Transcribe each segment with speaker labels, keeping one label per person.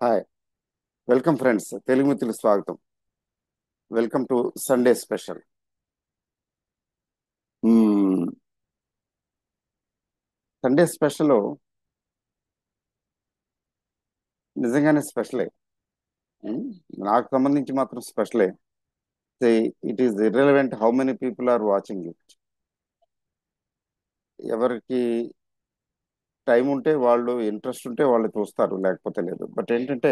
Speaker 1: Hi. Welcome friends. Telugu మిత్రులు స్వాగతం. Welcome to Sunday special. మ్మ్, సండే స్పెషల్ నిజంగానే స్పెషలే. మ్మ్, నాకు సంబంధించి మాత్రం స్పెషలే. It is irrelevant how many people are watching it. ఎవరికి టైం ఉంటే వాళ్ళు, ఇంట్రెస్ట్ ఉంటే వాళ్ళు చూస్తారు, లేకపోతే లేదు. బట్ ఏంటంటే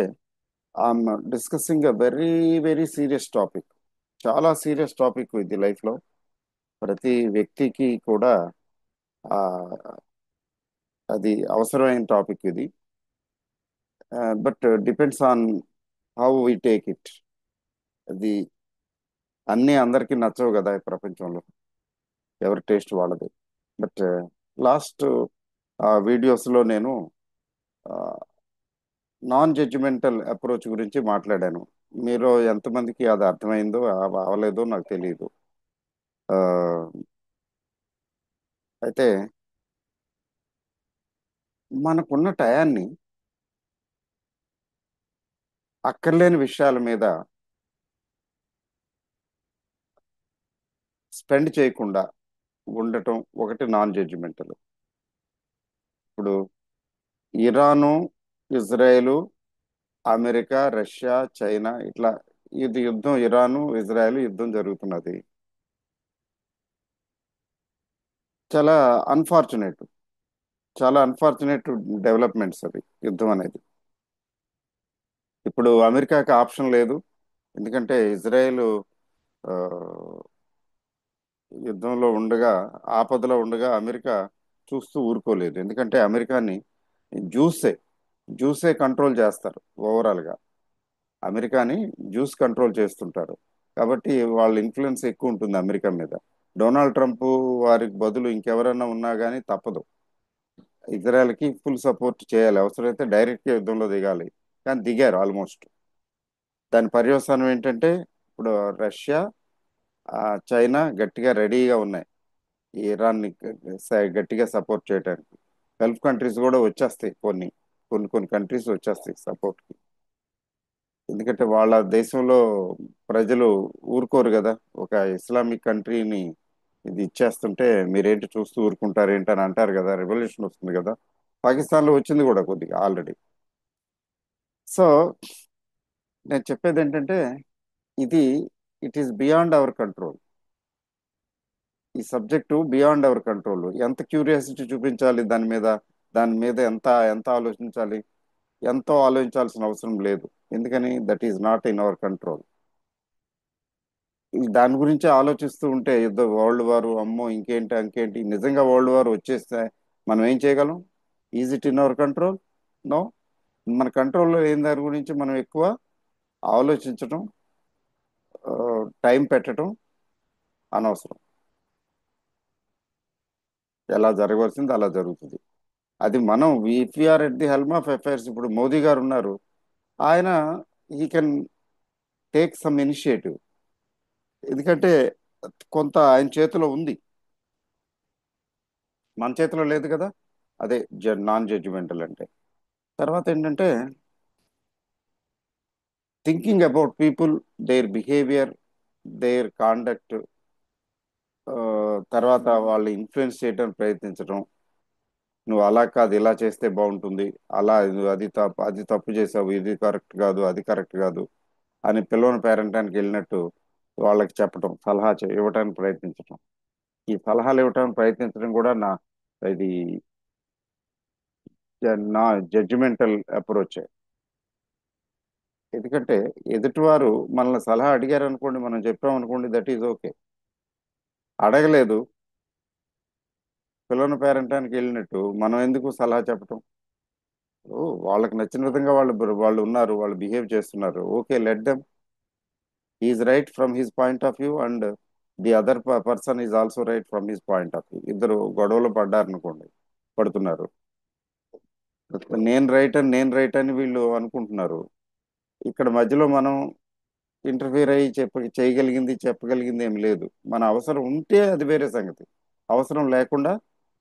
Speaker 1: I'm discussing a very very serious topic. చాలా సీరియస్ టాపిక్ ఇది లైఫ్లో. ప్రతి వ్యక్తికి కూడా ఆ, అది అవసరమైన టాపిక్ ఇది. But depends on how we take it. అది అన్నీ అందరికీ నచ్చవు కదా ఈ ప్రపంచంలో. ఎవరి టేస్ట్ వాళ్ళది. బట్ లాస్ట్ వీడియోస్లో నేను నాన్ జడ్జిమెంటల్ అప్రోచ్ గురించి మాట్లాడాను. మీరు ఎంతమందికి అది అర్థమైందో అవలేదో నాకు తెలియదు. ఆ, అయితే మనకున్న టయాన్ని అక్కర్లేని విషయాల మీద స్పెండ్ చేయకుండా ఉండటం ఒకటి నాన్ జడ్జిమెంటల్. ఇప్పుడు Iran, Israel, America, Russia, China ఇట్లా ఇది యుద్ధం, ఇరాను ఇజ్రాయెల్ యుద్ధం జరుగుతున్నది. చాలా అన్ఫార్చునేట్, చాలా అన్ఫార్చునేట్ డెవలప్మెంట్స్ అవి. యుద్ధం అనేది ఇప్పుడు అమెరికాకి ఆప్షన్ లేదు. ఎందుకంటే ఇజ్రాయెల్ ఆ, యుద్ధంలో ఉండగా, ఆపదలో ఉండగా అమెరికా చూస్తూ ఊరుకోలేదు. ఎందుకంటే అమెరికాని జ్యూసే జ్యూసే కంట్రోల్ చేస్తారు ఓవరాల్గా. అమెరికాని జ్యూస్ కంట్రోల్ చేస్తుంటారు. కాబట్టి వాళ్ళ ఇన్ఫ్లుయెన్స్ ఎక్కువ ఉంటుంది అమెరికా మీద. డొనాల్డ్ ట్రంప్ వారికి బదులు ఇంకెవరైనా ఉన్నా కానీ తప్పదు. ఇజ్రాయెల్కి ఫుల్ సపోర్ట్ చేయాలి, అవసరమైతే డైరెక్ట్గా యుద్ధంలో దిగాలి. కానీ దిగారు ఆల్మోస్ట్. దాని పర్యవసానం ఏంటంటే ఇప్పుడు రష్యా, చైనా గట్టిగా రెడీగా ఉన్నాయి ఈ ఇరాన్ని గట్టిగా సపోర్ట్ చేయడానికి. గల్ఫ్ కంట్రీస్ కూడా వచ్చేస్తాయి, కొన్ని కొన్ని కొన్ని కంట్రీస్ వచ్చేస్తాయి సపోర్ట్కి. ఎందుకంటే వాళ్ళ దేశంలో ప్రజలు ఊరుకోరు కదా. ఒక ఇస్లామిక్ కంట్రీని ఇది ఇచ్చేస్తుంటే మీరేంటి చూస్తూ ఊరుకుంటారు ఏంటి అని అంటారు కదా. రెవల్యూషన్ వస్తుంది కదా. పాకిస్తాన్లో వచ్చింది కూడా కొద్దిగా ఆల్రెడీ. సో నేను చెప్పేది ఏంటంటే ఇది it is beyond our control. ఈ సబ్జెక్టు బియాండ్ అవర్ కంట్రోల్. ఎంత క్యూరియాసిటీ చూపించాలి దాని మీద, దాని మీద ఎంత ఎంత ఆలోచించాలి, ఎంతో ఆలోచించాల్సిన అవసరం లేదు. ఎందుకని that is not in our control. దాని గురించి ఆలోచిస్తూ ఉంటే యుద్ధ వరల్డ్ వార్, అమ్మో ఇంకేంటి ఇంకేంటి, నిజంగా వరల్డ్ వార్ వచ్చేస్తే మనం ఏం చేయగలం? Is it in our control? No. మన కంట్రోల్లో లేని దాని గురించి మనం ఎక్కువ ఆలోచించటం, టైం పెట్టడం అనవసరం. ఎలా జరగవలసింది అలా జరుగుతుంది. అది మనం if are at the helm of affairs. ఇప్పుడు మోదీ గారు ఉన్నారు. ఆయన he can take some initiative. ఎందుకంటే కొంత ఆయన చేతిలో ఉంది, మన చేతిలో లేదు కదా. అదే నాన్ జడ్జిమెంటల్ అంటే. తర్వాత ఏంటంటే thinking about people, their behaviour, their conduct, తర్వాత వాళ్ళు ఇన్ఫ్లుయెన్స్ చేయడానికి ప్రయత్నించడం. నువ్వు అలా కాదు, ఇలా చేస్తే బాగుంటుంది, అలా నువ్వు అది తప్పు చేసావు, ఇది కరెక్ట్ కాదు, అది కరెక్ట్ కాదు అని పిల్లల పేరెంటానికి వెళ్ళినట్టు వాళ్ళకి చెప్పడం, ఇవ్వడానికి ప్రయత్నించడం. ఈ సలహాలు ఇవ్వడానికి ప్రయత్నించడం కూడా ఇది నా జడ్జిమెంటల్ అప్రోచ్. ఎందుకంటే ఎదుటివారు మనల్ని సలహా అడిగారు అనుకోండి, మనం చెప్పాం అనుకోండి, దట్ ఈజ్ ఓకే. అడగలేదు, పిల్లల పేరెంటానికి వెళ్ళినట్టు మనం ఎందుకు సలహా చెప్పటం? ఓ, వాళ్ళకి నచ్చిన విధంగా వాళ్ళు ఉన్నారు, వాళ్ళు బిహేవ్ చేస్తున్నారు, okay, let them. Is right from his point of view and the other person is also right from his point of view. ఇద్దరు గొడవలు పడ్డారనుకోండి, పడుతున్నారు. నేను రైట్ అని వీళ్ళు అనుకుంటున్నారు. ఇక్కడ మధ్యలో మనం ఇంటర్ఫీర్ అయ్యి చెప్పగలిగింది ఏమి లేదు. మన అవసరం ఉంటే అది వేరే సంగతి. అవసరం లేకుండా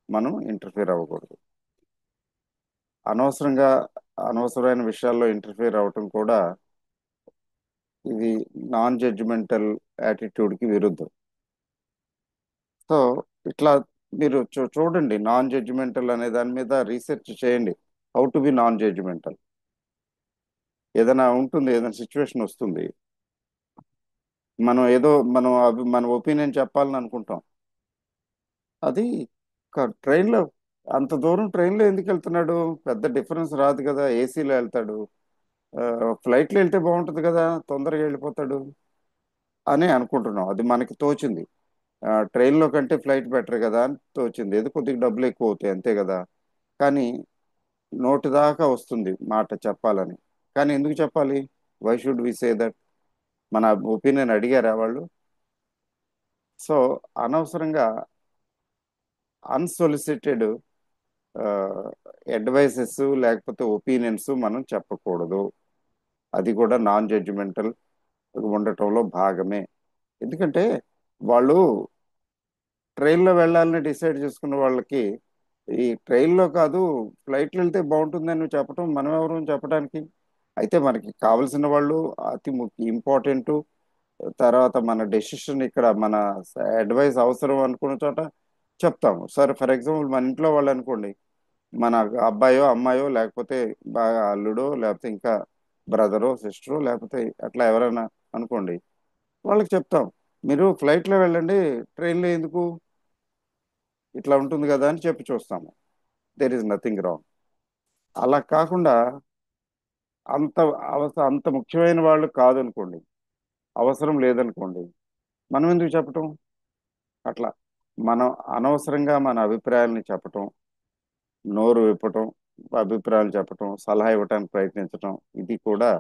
Speaker 1: మనం ఇంటర్ఫీర్ అవ్వకూడదు. అనవసరంగా అనవసరమైన విషయాల్లో ఇంటర్ఫియర్ అవటం కూడా ఇది నాన్ జడ్జిమెంటల్ యాటిట్యూడ్కి విరుద్ధం. సో ఇట్లా మీరు చూడండి, నాన్ జడ్జిమెంటల్ అనే దాని మీద రీసెర్చ్ చేయండి. How to be non judgemental. ఏదైనా ఉంటుంది, ఏదైనా సిచ్యువేషన్ వస్తుంది, మనం ఏదో మన ఒపీనియన్ చెప్పాలని అనుకుంటాం. అది ట్రైన్లో అంత దూరం ట్రైన్లో ఎందుకు వెళ్తున్నాడు? పెద్ద డిఫరెన్స్ రాదు కదా, ఏసీలో వెళ్తాడు. ఫ్లైట్లో వెళ్తే బాగుంటుంది కదా, తొందరగా వెళ్ళిపోతాడు అని అనుకుంటున్నాం. అది మనకి తోచింది. ట్రైన్లో కంటే ఫ్లైట్ బెటర్ కదా అని తోచింది. ఏదో కొద్దిగా డబ్బులు ఎక్కువ అవుతాయి అంతే కదా. కానీ నోటి దాకా వస్తుంది మాట చెప్పాలని. కానీ ఎందుకు చెప్పాలి? Why should we say that? మన ఒపీనియన్ అడిగారా వాళ్ళు? సో అనవసరంగా అన్సొలిసిటెడ్ అడ్వైసెస్ లేకపోతే ఒపీనియన్స్ మనం చెప్పకూడదు. అది కూడా నాన్ జడ్జిమెంటల్ ఉండటంలో భాగమే. ఎందుకంటే వాళ్ళు ట్రైన్లో వెళ్ళాలని డిసైడ్ చేసుకున్న వాళ్ళకి ఈ ట్రైన్లో కాదు, ఫ్లైట్లో వెళ్తే బాగుంటుందని నువ్వు చెప్పడం, మనం ఎవరు చెప్పడానికి? అయితే మనకి కావలసిన వాళ్ళు అతి ముఖ్య ఇంపార్టెంట్. తర్వాత మన డెసిషన్ ఇక్కడ మన అడ్వైస్ అవసరం అనుకున్న చోట చెప్తాము. సరే, ఫర్ ఎగ్జాంపుల్ మన ఇంట్లో వాళ్ళు అనుకోండి, మన అబ్బాయో అమ్మాయో లేకపోతే బాగా అల్లుడో లేకపోతే ఇంకా బ్రదరో సిస్టరో లేకపోతే అట్లా ఎవరైనా అనుకోండి, వాళ్ళకి చెప్తాం, మీరు ఫ్లైట్లో వెళ్ళండి, ట్రైన్లో ఎందుకు, ఇట్లా ఉంటుంది కదా అని చెప్పి చూస్తాము. There is nothing wrong. అలా కాకుండా అంత అంత ముఖ్యమైన వాళ్ళు కాదనుకోండి, అవసరం లేదనుకోండి, మనం ఎందుకు చెప్పటం? అట్లా మనం అనవసరంగా మన అభిప్రాయాలని చెప్పటం, నోరు విప్పటం, అభిప్రాయాలు చెప్పటం, సలహా ఇవ్వటానికి ప్రయత్నించటం, ఇది కూడా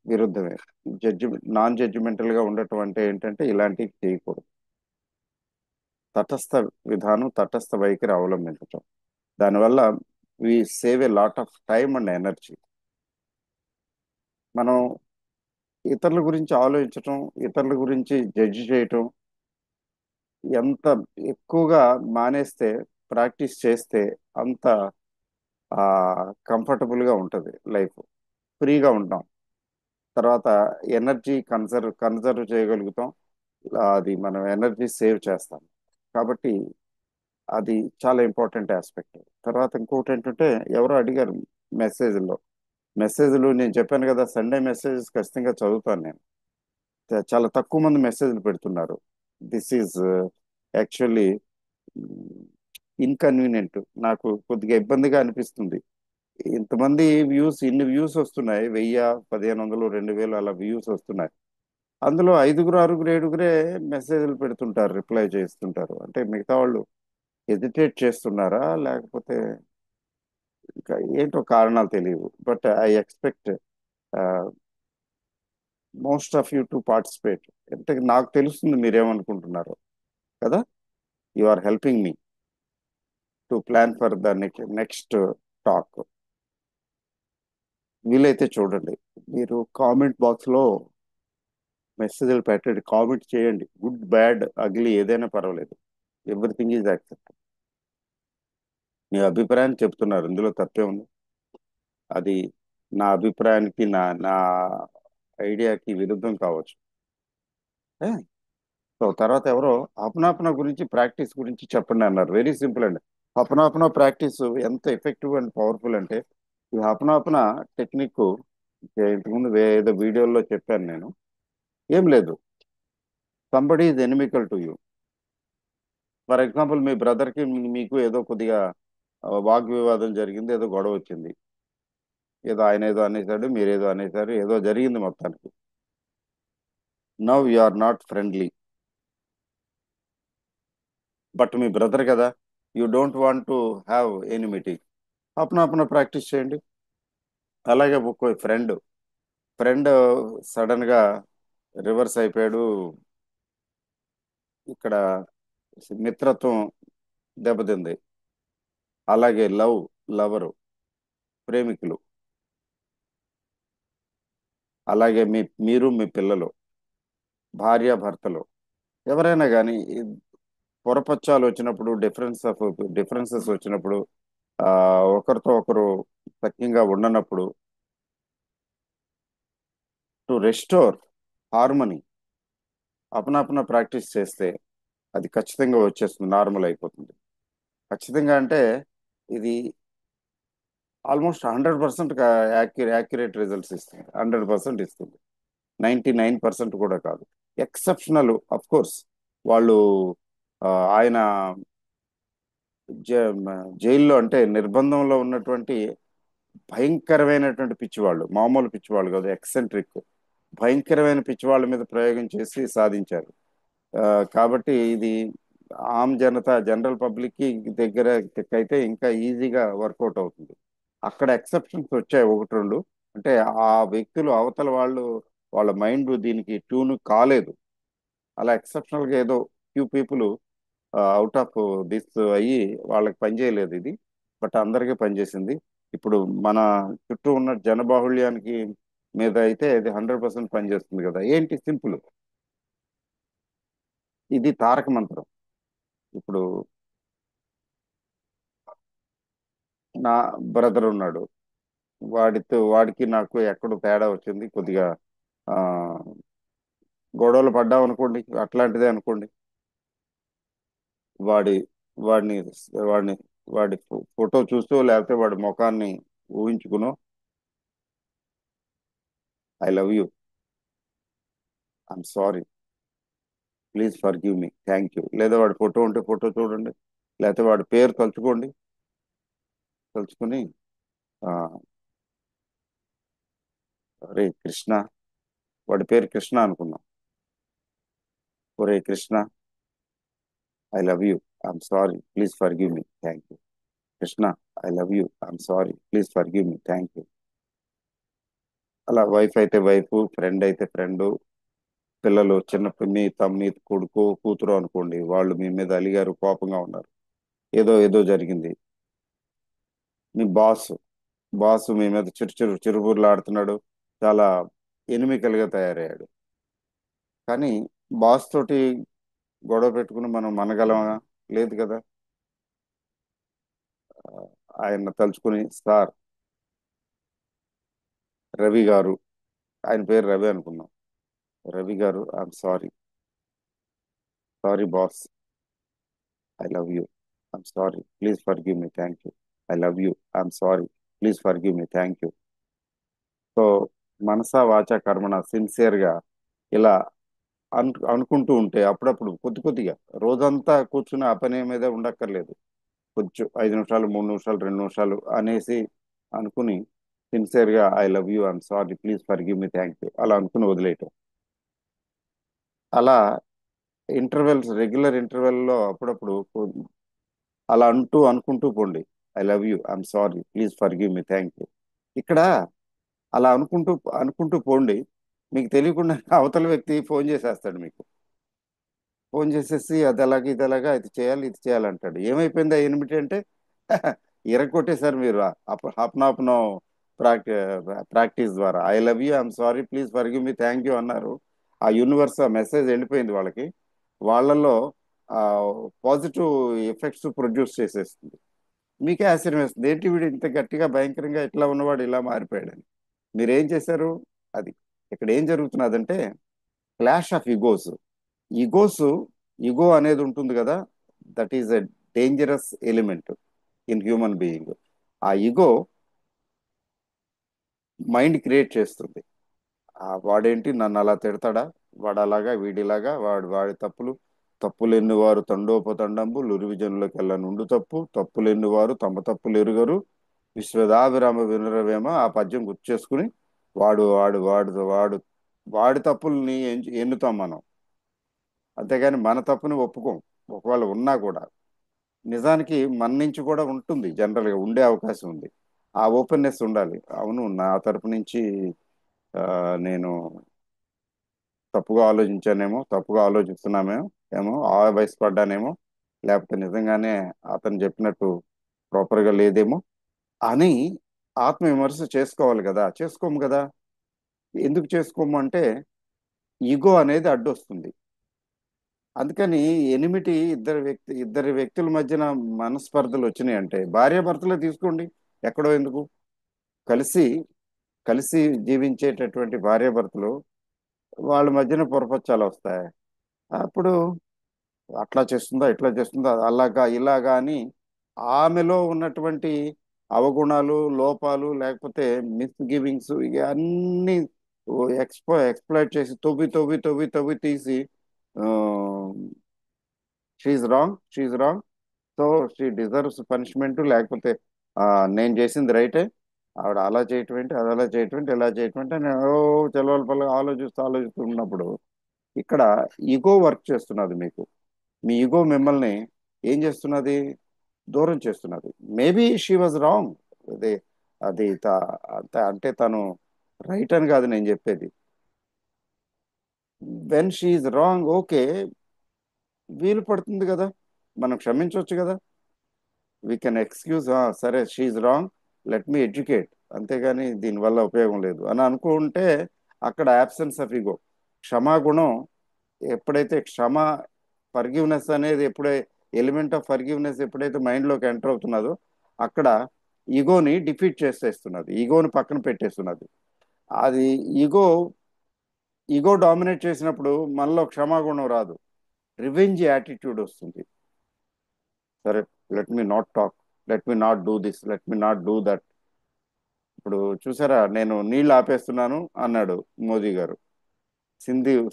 Speaker 1: విరుద్ధమే. జడ్జి నాన్ జడ్జిమెంటల్ గా ఉండటం అంటే ఏంటంటే ఇలాంటివి చేయకూడదు. తటస్థ విధానం, తటస్థ వైఖరి అవలంబించటం. దానివల్ల we save a lot of time and energy. మనం ఇతరుల గురించి ఆలోచించటం, ఇతరుల గురించి జడ్జి చేయటం ఎంత ఎక్కువగా మానేస్తే, ప్రాక్టీస్ చేస్తే అంత కంఫర్టబుల్గా ఉంటుంది లైఫ్. ఫ్రీగా ఉంటాం. తర్వాత ఎనర్జీ కన్జర్వ్ చేయగలుగుతాం. అది మనం ఎనర్జీ సేవ్ చేస్తాం. కాబట్టి అది చాలా ఇంపార్టెంట్ ఆస్పెక్ట్. తర్వాత ఇంకోటి ఏంటంటే, ఎవరో అడిగారు మెసేజ్లో. మెసేజ్లు నేను చెప్పాను కదా, సండే మెసేజెస్ ఖచ్చితంగా చదువుతాను నేను. చాలా తక్కువ మంది మెసేజ్లు పెడుతున్నారు. This is actually inconvenient. నాకు కొద్దిగా ఇబ్బందిగా అనిపిస్తుంది. ఇంతమంది వ్యూస్, ఇన్ని వ్యూస్ వస్తున్నాయి, 1000, 1500, 2000 అలా వ్యూస్ వస్తున్నాయి. అందులో ఐదుగురు ఆరుగురు ఏడుగురే మెసేజ్లు పెడుతుంటారు, రిప్లై చేస్తుంటారు. అంటే మిగతా వాళ్ళు ఎజిటేట్ చేస్తున్నారా లేకపోతే ఇంకా ఏంటో కారణాలు తెలియవు. But I expect most of you to participate. అంటే నాకు తెలుస్తుంది మీరేమనుకుంటున్నారు కదా. You are helping me to plan for the next talk. వీలైతే చూడండి, మీరు కామెంట్ బాక్స్లో మెసేజ్లు పెట్టండి, కామెంట్ చేయండి. గుడ్ బ్యాడ్ అగ్లీ ఏదైనా పర్వాలేదు. Everything is accept. మీ అభిప్రాయాన్ని చెప్తున్నారు, ఇందులో తప్పే ఉంది? అది నా అభిప్రాయానికి, నా నా ఐడియాకి విరుద్ధం కావచ్చు. ఏ? సో తర్వాత ఎవరో అపనాపన గురించి, ప్రాక్టీస్ గురించి చెప్పండి అన్నారు. వెరీ సింపుల్ అండి. అపనాపన ప్రాక్టీస్ ఎంత ఎఫెక్టివ్ అండ్ పవర్ఫుల్ అంటే, ఈ అపనాపన టెక్నిక్ ఇంతకుముందు ఏదో వీడియోలో చెప్పాను నేను. ఏం లేదు, somebody is inimical to you. For example మీ బ్రదర్కి మీకు ఏదో కొద్దిగా వాగ్వివాదం జరిగింది, ఏదో గొడవ వచ్చింది, ఏదో ఆయన ఏదో అనేసాడు, మీరేదో అనేసారు, ఏదో జరిగింది మొత్తానికి. Now you are not friendly, but మీ బ్రదర్ కదా, you don't want to have enmity. అపన ప్రాక్టీస్ చేయండి. అలాగే ఒక ఫ్రెండ్ ఫ్రెండ్ సడన్ గా రివర్స్ అయిపోయాడు, ఇక్కడ మిత్రత్వం దెబ్బతింది. అలాగే లవరు, ప్రేమికులు, అలాగే మీరు మీ పిల్లలు, భార్యాభర్తలు, ఎవరైనా కానీ పొరపచ్చాలు వచ్చినప్పుడు, డిఫరెన్సెస్ వచ్చినప్పుడు, ఆ, ఒకరితో ఒకరు సఖ్యంగా ఉండనప్పుడు టు రెస్టోర్ హార్మనీ అపనాపన ప్రాక్టీస్ చేస్తే అది ఖచ్చితంగా వచ్చేస్తుంది, నార్మల్ అయిపోతుంది. ఖచ్చితంగా అంటే ఇది ఆల్మోస్ట్ 100% యాక్యురేట్ రిజల్ట్స్ ఇస్తుంది, 100% ఇస్తుంది. 99% కూడా కాదు. Exceptional of course. వాళ్ళు ఆ, ఆయన జైల్లో అంటే నిర్బంధంలో ఉన్నటువంటి భయంకరమైనటువంటి పిచ్చివాళ్ళు, మామూలు పిచ్చివాళ్ళు కాదు, ఎక్సెంట్రిక్ భయంకరమైన పిచ్చివాళ్ళ మీద ప్రయోగం చేసి సాధించారు. ఆ, కాబట్టి ఇది ఆమ్ జనతా, జనరల్ పబ్లిక్ కి దగ్గర అయితే ఇంకా ఈజీగా వర్కౌట్ అవుతుంది. అక్కడ ఎక్సెప్షన్స్ వచ్చాయి ఒకటి రెండు. అంటే ఆ వ్యక్తులు అవతల వాళ్ళు, వాళ్ళ మైండ్ దీనికి ట్యూన్ కాలేదు. అలా ఎక్సెప్షనల్ గా ఏదో few people out of this అయ్యి వాళ్ళకి పనిచేయలేదు ఇది. బట్ అందరికీ పనిచేసింది. ఇప్పుడు మన చుట్టూ ఉన్న జనబాహుళ్యానికి మీద అయితే ఇది 100% పనిచేస్తుంది కదా. ఏంటి సింపుల్, ఇది తారక మంత్రం. ఇప్పుడు నా బ్రదర్ ఉన్నాడు, వాడికి నాకు ఎక్కడో తేడా వచ్చింది కొద్దిగా. ఆ గొడవలు పడ్డాం అనుకోండి, అట్లాంటిదే అనుకోండి. వాడి వాడిని వాడిని వాడి ఫోటో చూస్తూ లేకపోతే వాడి ముఖాన్ని ఊహించుకునో, I love you, I'm sorry, please forgive me, thank you. లేదా వాడి ఫోటో ఉంటే ఫోటో చూడండి, లేకపోతే వాడి పేరు తలుచుకోండి. తలుచుకుని ఆ, రే కృష్ణ, వాడి పేరు కృష్ణ అనుకున్నాం. ఒరే Krishna, I love you, I'm sorry, please forgive me, thank you. Krishna, I love you, I'm sorry, please forgive me, thank you. అలా వైఫ్ అయితే వైఫ్, ఫ్రెండ్ అయితే ఫ్రెండ్, పిల్లలు చిన్న మీ కొడుకు కూతురు అనుకోండి, వాళ్ళు మీ మీద అలిగారు, కోపంగా ఉన్నారు, ఏదో జరిగింది. మీ బాస్ మీ మీద చిరుబుర్లు ఆడుతున్నాడు, చాలా ఎనిమికల్ గా తయారయ్యాడు. కానీ బాస్ తోటి గొడవ పెట్టుకుని మనం మనగలమా? లేదు కదా. ఆ, ఆయన తలుచుకుని, సార్, రవి గారు, ఆయన పేరు రవి అనుకున్నాం. Ravi garu, I'm sorry, sorry boss, I love you, I'm sorry, please forgive me, thank you. I love you, I'm sorry, please forgive me, thank you. So మనసా వాచ కర్మణ సిన్సియర్ గా ఇలా అనుకుంటూ ఉంటే అప్పుడప్పుడు కొద్ది కొద్దిగా, రోజంతా కూర్చుని ఆ పని మీద ఉండక్కర్లేదు. కొంచెం 5 నిమిషాలు, 3 నిమిషాలు, 2 నిమిషాలు అనేసి అనుకుని సిన్సియర్ గా I love you, I'm sorry, please forgive me, thank you అలా అనుకుని వదిలేయటం. అలా ఇంటర్వెల్స్, రెగ్యులర్ ఇంటర్వెల్లో అప్పుడప్పుడు అలా అనుకుంటూ పోండి. I love you, I'm sorry, please forgive me, thank you. ఇక్కడ అలా అనుకుంటూ అనుకుంటూ పోండి. మీకు తెలియకుండా అవతల వ్యక్తి ఫోన్ చేసేస్తాడు మీకు. ఫోన్ చేసేసి అది ఎలాగ ఇది ఎలాగా, ఇది చేయాలి ఇది చేయాలి అంటాడు. ఏమైపోయింది ఏమిటి అంటే ఇరగొట్టేశారు మీరు. హప్నాప్నో ప్రాక్టీ ప్రాక్టీస్ ద్వారా I love you, I'm sorry, please forgive me, thank you అన్నారు. ఆ యూనివర్స్ ఆ మెసేజ్ వెళ్ళిపోయింది వాళ్ళకి. వాళ్ళల్లో ఆ పాజిటివ్ ఎఫెక్ట్స్ ప్రొడ్యూస్ చేసేస్తుంది. మీకే ఆశ్చర్యం వేస్తుంది, ఏంటి వీడు ఇంత గట్టిగా భయంకరంగా ఇట్లా ఉన్నవాడు ఇలా మారిపోయాడని. మీరేం చేశారు? అది ఇక్కడ ఏం జరుగుతున్నదంటే clash of egos. Egos, ego అనేది ఉంటుంది కదా, that is a dangerous element in human being. ఆ ఈగో మైండ్ క్రియేట్ చేస్తుంది. వాడేంటి నన్ను అలా తిడతాడా, వాడు అలాగా వీడిలాగా, వాడి తప్పులెన్ని వారు తండోపతండంబు లురివిజనులకెల్లా నుండు తప్పులెన్ని వారు తమ తప్పులు ఎరుగరు, విశ్వదాభిరామ వినురవేమ, ఆ పద్యం గుర్తు చేసుకుని వాడు వాడి తప్పుల్ని ఎన్నుతాం మనం. అంతేగాని మన తప్పుని ఒప్పుకోం, ఒకవేళ ఉన్నా కూడా. నిజానికి మన నుంచి కూడా ఉంటుంది, జనరల్ గా ఉండే అవకాశం ఉంది. ఆ ఓపెన్నెస్ ఉండాలి. అవును, నా తరపు నుంచి ఆ, నేను తప్పుగా ఆలోచించానేమో, తప్పుగా ఆలోచిస్తున్నామేమో, ఆవేశపడ్డానేమో, లేకపోతే నిజంగానే అతను చెప్పినట్టు ప్రాపర్ గా లేదేమో అని ఆత్మవిమర్శ చేసుకోవాలి కదా. చేసుకోము కదా. ఎందుకు చేసుకోము అంటే ఈగో అనేది అడ్డొస్తుంది. అందుకని ఎనిమిటి ఇద్దరి వ్యక్తుల మధ్యన మనస్పర్ధలు వచ్చినాయి అంటే భార్యాభర్తలే తీసుకోండి, ఎక్కడో ఎందుకు. కలిసి కలిసి జీవించేటటువంటి భార్యాభర్తలు వాళ్ళ మధ్యన పొరపచ్చాలు వస్తాయి. అప్పుడు అట్లా చేస్తుందా ఇట్లా చేస్తుందా అలాగా ఇలాగా అని ఆమెలో ఉన్నటువంటి అవగుణాలు, లోపాలు, లేకపోతే మిస్ గివింగ్స్ ఇక అన్ని ఎక్స్ప్లోయిట్ చేసి తవ్వి తవ్వి తవ్వి తవ్వి తీసి she's wrong, so she deserves punishment, లేకపోతే ఆ, నేను చేసింది రైటే, ఆవిడ అలా చేయటం ఏంటి, అది అలా చేయటం ఏంటి, ఇలా చేయటం ఏంటి అని ఓ చెలవల పల్ల ఆలోచిస్తూ ఆలోచిస్తూ ఉన్నప్పుడు ఇక్కడ ఈగో వర్క్ చేస్తున్నది మీకు. మీ ఈగో మిమ్మల్ని ఏం చేస్తున్నది, దూరం చేస్తున్నది. Maybe she was wrong. అది అది అంటే తను రైట్ అని కాదు నేను చెప్పేది. వెన్ షీఈ్ రాంగ్, ఓకే, వీలు పడుతుంది కదా, మనం క్షమించవచ్చు కదా. వీ కెన్ ఎక్స్క్యూజ్, సరే she's wrong, let me educate, అంతేగాని దీనివల్ల ఉపయోగం లేదు అని అనుకుంటే అక్కడ యాబ్సెన్స్ ఆఫ్ ఈగో. క్షమాగుణం ఎప్పుడైతే ఫర్గివ్నెస్ అనేది ఎలిమెంట్ ఆఫ్ ఫర్గివ్నెస్ ఎప్పుడైతే మైండ్లోకి ఎంటర్ అవుతున్నదో అక్కడ ఈగోని డిఫీట్ చేసేస్తున్నది, ఈగోని పక్కన పెట్టేస్తున్నది. అది ఈగో ఈగో డామినేట్ చేసినప్పుడు మనలో క్షమాగుణం రాదు, రివెంజ్ యాటిట్యూడ్ వస్తుంది. సరే, let me not talk, let me not do this, let me not do that. ఇప్పుడు చూసారా, నేను నీళ్ళు ఆపేస్తున్నాను అన్నాడు మోదీ గారు,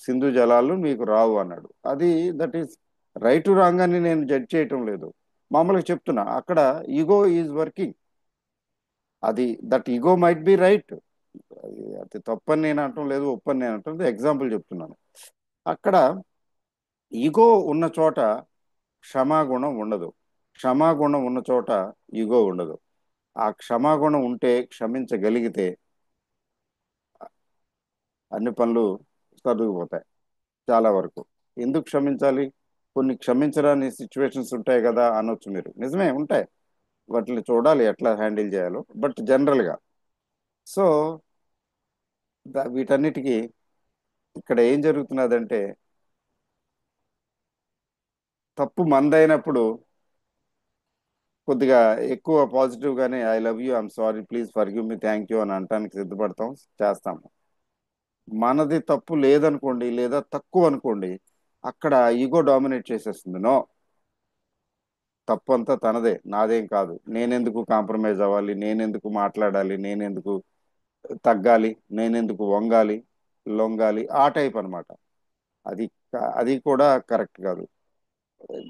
Speaker 1: సింధు జలాలు మీకు రావు అన్నాడు. అది that is right to wrong అని నేను జడ్జ్ చేయటం లేదు, మామూలుగా చెప్తున్నా. అక్కడ ఈగో ఈజ్ వర్కింగ్. అది that ego might be right, అది తప్పని నేను అనటం లేదు, ఒప్పని నేను అనటం లేదు, ఎగ్జాంపుల్ చెప్తున్నాను. అక్కడ ఈగో ఉన్న చోట క్షమాగుణం ఉండదు, క్షమాగుణం ఉన్న చోట ఈగో ఉండదు. ఆ క్షమాగుణం ఉంటే, క్షమించగలిగితే అన్ని పనులు సర్దుకుపోతాయి చాలా వరకు. ఎందుకు క్షమించాలి, కొన్ని క్షమించరాని సిచ్యువేషన్స్ ఉంటాయి కదా అనొచ్చు మీరు, నిజమే ఉంటాయి, వాటిని చూడాలి ఎట్లా హ్యాండిల్ చేయాలో. బట్ జనరల్గా సో వీటన్నిటికీ ఇక్కడ ఏం జరుగుతున్నదంటే, తప్పు మందైనప్పుడు కొద్దిగా ఎక్కువ పాజిటివ్ గానే I love you, I'm sorry, please forgive me, thank you అని అనటానికి సిద్ధపడతాం, చేస్తాము. మనది తప్పు లేదనుకోండి, లేదా తక్కువ అనుకోండి, అక్కడ ఈగో డామినేట్ చేసేస్తుంది. నో, తప్పు అంతా తనదే, నాదేం కాదు, నేనెందుకు కాంప్రమైజ్ అవ్వాలి, నేనెందుకు మాట్లాడాలి, నేనెందుకు తగ్గాలి, నేనెందుకు వంగాలి, లొంగాలి, ఆ టైప్ అన్నమాట. అది అది కూడా కరెక్ట్ కాదు.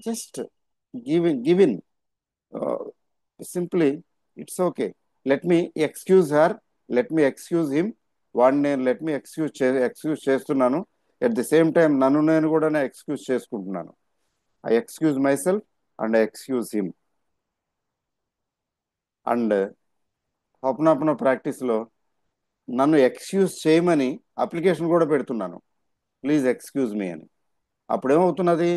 Speaker 1: Just give in simply, it's okay, let me excuse her, let me excuse him. వాడిని నేను లెట్ మీ ఎక్స్క్యూజ్ చేస్తున్నాను, ఎట్ ది సేమ్ టైం నన్ను నేను కూడా ఎక్స్క్యూజ్ చేసుకుంటున్నాను. I excuse myself and I excuse him. And అపునపున ప్రాక్టీస్లో నన్ను ఎక్స్క్యూజ్ చేయమని అప్లికేషన్ కూడా పెడుతున్నాను, ప్లీజ్ ఎక్స్క్యూజ్ మీ అని. అప్పుడేమవుతున్నది,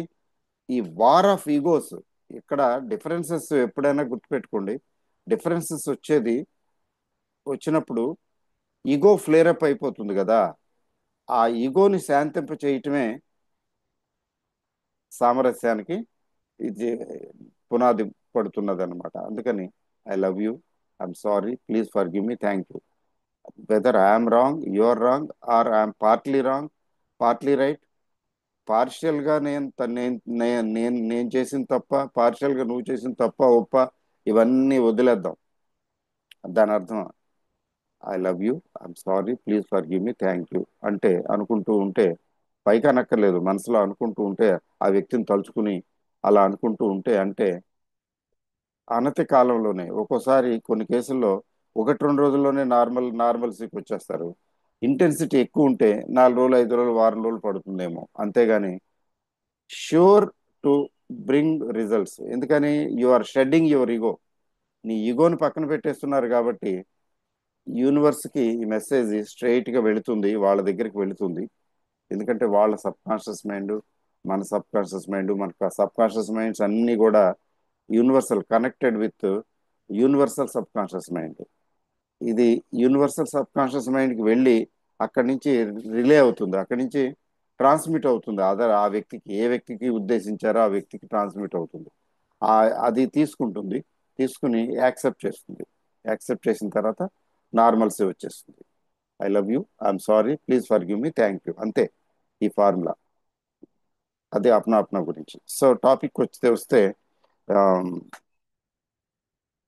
Speaker 1: ఈ వార్ ఆఫ్ ఈగోస్, ఇక్కడ డిఫరెన్సెస్ ఎప్పుడైనా గుర్తుపెట్టుకోండి, డిఫరెన్సెస్ వచ్చినప్పుడు ఈగో ఫ్లేరప్ అయిపోతుంది కదా. ఆ ఈగోని శాంతింప చేయటమే సామరస్యానికి ఇది పునాది పడుతున్నది అనమాట. అందుకని I love you, I'm sorry, please forgive me, thank you. Whether I'm wrong, you are wrong, or I'm partly wrong, partly right, partial గా నేను చేసిన తప్ప, పార్షియల్ గా నువ్వు చేసిన తప్ప ఒప్ప, ఇవన్నీ వదిలేద్దాం. దాని అర్థం I love you, I'm sorry, please forgive me, thank you అంటే అనుకుంటూ ఉంటే, పైకి అనక్కర్లేదు, మనసులో అనుకుంటూ ఉంటే, ఆ వ్యక్తిని తలుచుకుని అలా అనుకుంటూ ఉంటే, అంటే అనతి కాలంలోనే ఒక్కోసారి కొన్ని కేసుల్లో 1-2 రోజుల్లోనే నార్మల్సీకి వచ్చేస్తారు. ఇంటెన్సిటీ ఎక్కువ ఉంటే 4 రోజులు, 5 రోజులు, వారం రోజులు పడుతుందేమో, అంతేగాని ష్యూర్ టు బ్రింగ్ రిజల్ట్స్. ఎందుకని, you are shedding your ego. నీ ఈగోని పక్కన పెట్టేస్తున్నారు కాబట్టి యూనివర్స్కి ఈ మెసేజ్ స్ట్రైట్గా వెళుతుంది, వాళ్ళ దగ్గరికి వెళుతుంది. ఎందుకంటే వాళ్ళ సబ్ కాన్షియస్ మైండ్, మన సబ్ కాన్షియస్ మైండ్, మన సబ్ కాన్షియస్ మైండ్స్ అన్నీ కూడా universal connected with universal sub conscious mind. ఇది యూనివర్సల్ సబ్ కాన్షియస్ మైండ్కి వెళ్ళి అక్కడి నుంచి రిలే అవుతుంది, అక్కడి నుంచి ట్రాన్స్మిట్ అవుతుంది. ఆ వ్యక్తికి, ఏ వ్యక్తికి ఉద్దేశించారో ఆ వ్యక్తికి ట్రాన్స్మిట్ అవుతుంది. ఆ అది తీసుకుంటుంది, తీసుకుని యాక్సెప్ట్ చేస్తుంది. యాక్సెప్ట్ చేసిన తర్వాత నార్మల్సీ వచ్చేస్తుంది. I love you, I'm sorry, please forgive me, thank you, అంతే ఈ ఫార్ములా. అదే అప్నా అప్నా గురించి. సో టాపిక్ వస్తే ఆమ్,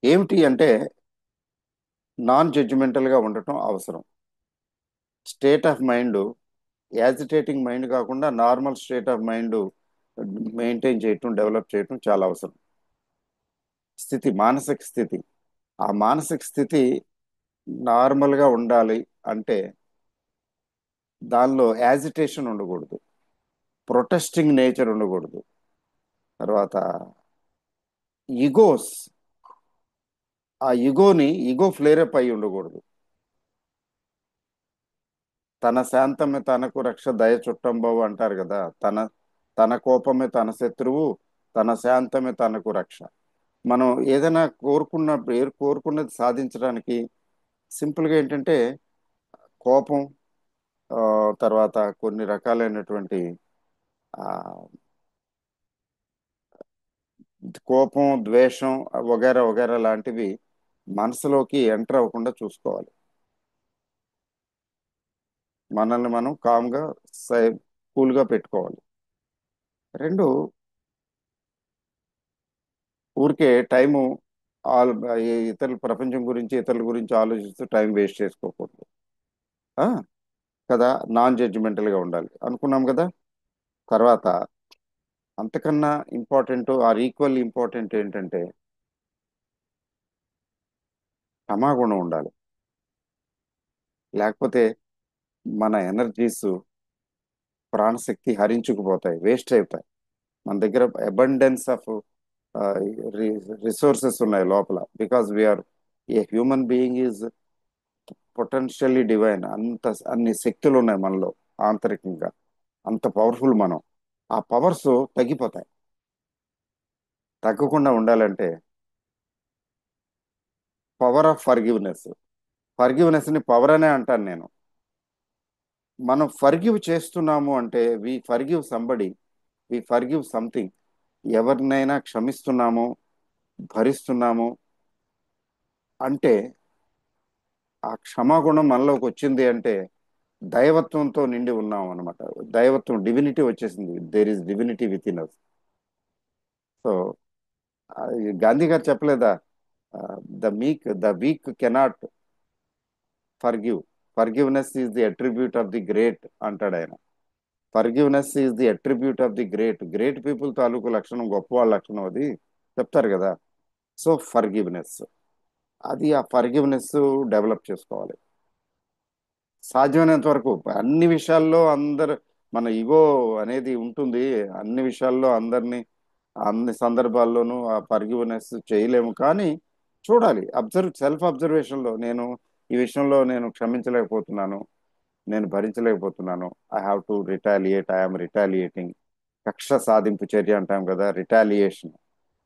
Speaker 1: ఏమిటి అంటే నాన్ జడ్జిమెంటల్గా ఉండటం అవసరం. State of mind, agitating mind కాకుండా normal state of mind maintain చేయటం, డెవలప్ చేయటం చాలా అవసరం. స్థితి, మానసిక స్థితి. ఆ మానసిక స్థితి నార్మల్గా ఉండాలి అంటే దానిలో యాజిటేషన్ ఉండకూడదు, ప్రొటెస్టింగ్ నేచర్ ఉండకూడదు, తర్వాత ఇగోస్, ఆ ఇగో ఫ్లేరప్ అయి ఉండకూడదు. తన శాంతమే తనకు రక్ష, దయ చుట్టంబవు అంటారు కదా. తన కోపమే తన శత్రువు, తన శాంతమే తనకు రక్ష. మనం ఏదైనా కోరుకున్నది సాధించడానికి సింపుల్గా ఏంటంటే కోపం, ఆ, తర్వాత కొన్ని రకాలైనటువంటి ఆ, కోపం, ద్వేషం, వగేరా వగేరా లాంటివి మనసులోకి ఎంటర్ అవ్వకుండా చూసుకోవాలి. మనల్ని మనం కామ్గా, సై కూల్గా పెట్టుకోవాలి. రెండు, ఊరికే టైము ఆల్ ఇతరుల ప్రపంచం గురించి, ఇతరుల గురించి ఆలోచిస్తూ టైం వేస్ట్ చేసుకోకూడదు. ఆ, కదా, నాన్ జడ్జిమెంటల్గా ఉండాలి అనుకున్నాం కదా. తర్వాత అంతకన్నా ఇంపార్టెంట్ ఆర్ ఈక్వల్ ఇంపార్టెంట్ ఏంటంటే క్షమాగుణం ఉండాలి. లేకపోతే మన ఎనర్జీస్, ప్రాణశక్తి హరించుకుపోతాయి, వేస్ట్ అయిపోతాయి. మన దగ్గర అబండెన్స్ ఆఫ్ రిసోర్సెస్ ఉన్నాయి లోపల. Because we're, a human being is potentially divine. అన్ని శక్తులు ఉన్నాయి మనలో ఆంతరికంగా. అంత పవర్ఫుల్ మనం. ఆ పవర్స్ తగ్గిపోతాయి. తగ్గకుండా ఉండాలంటే పవర్ ఆఫ్ ఫర్గివ్నెస్. ఫర్గివ్నెస్ ని పవర్ అనే అంటాను నేను. మనం ఫర్గివ్ చేస్తున్నాము అంటే వి ఫర్గివ్ సంబడి, వి ఫర్గివ్ సంథింగ్. ఎవరినైనా క్షమిస్తున్నాము, భరిస్తున్నాము అంటే ఆ క్షమాగుణం మనలోకి వచ్చింది అంటే దైవత్వంతో నిండి ఉన్నాం అనమాట. దైవత్వం, డివినిటీ వచ్చేసింది. There is divinity within us. So Gandhi గారు చెప్పలేదా, the weak cannot forgive, forgiveness is the attribute of the great అంటాడు ఆయన. Forgiveness is the attribute of the great. Great people తాలూకు లక్షణం, గొప్ప వాళ్ళ లక్షణం అది చెప్తారు కదా. సో ఫర్గివ్నెస్, అది ఆ ఫర్గివ్నెస్ డెవలప్ చేసుకోవాలి సాధ్యమైనంత వరకు. అన్ని విషయాల్లో అందరు, మన ఇగో అనేది ఉంటుంది. అన్ని విషయాల్లో అందరినీ, అన్ని సందర్భాల్లోనూ ఆ ఫర్గివ్నెస్ చేయలేము. కానీ చూడాలి, సెల్ఫ్ అబ్జర్వేషన్లో నేను ఈ విషయంలో నేను క్షమించలేకపోతున్నాను, నేను భరించలేకపోతున్నాను, I have to retaliate, I'm retaliating. కక్ష సాధింపు చర్య అంటాం కదా, రిటాలియేషన్.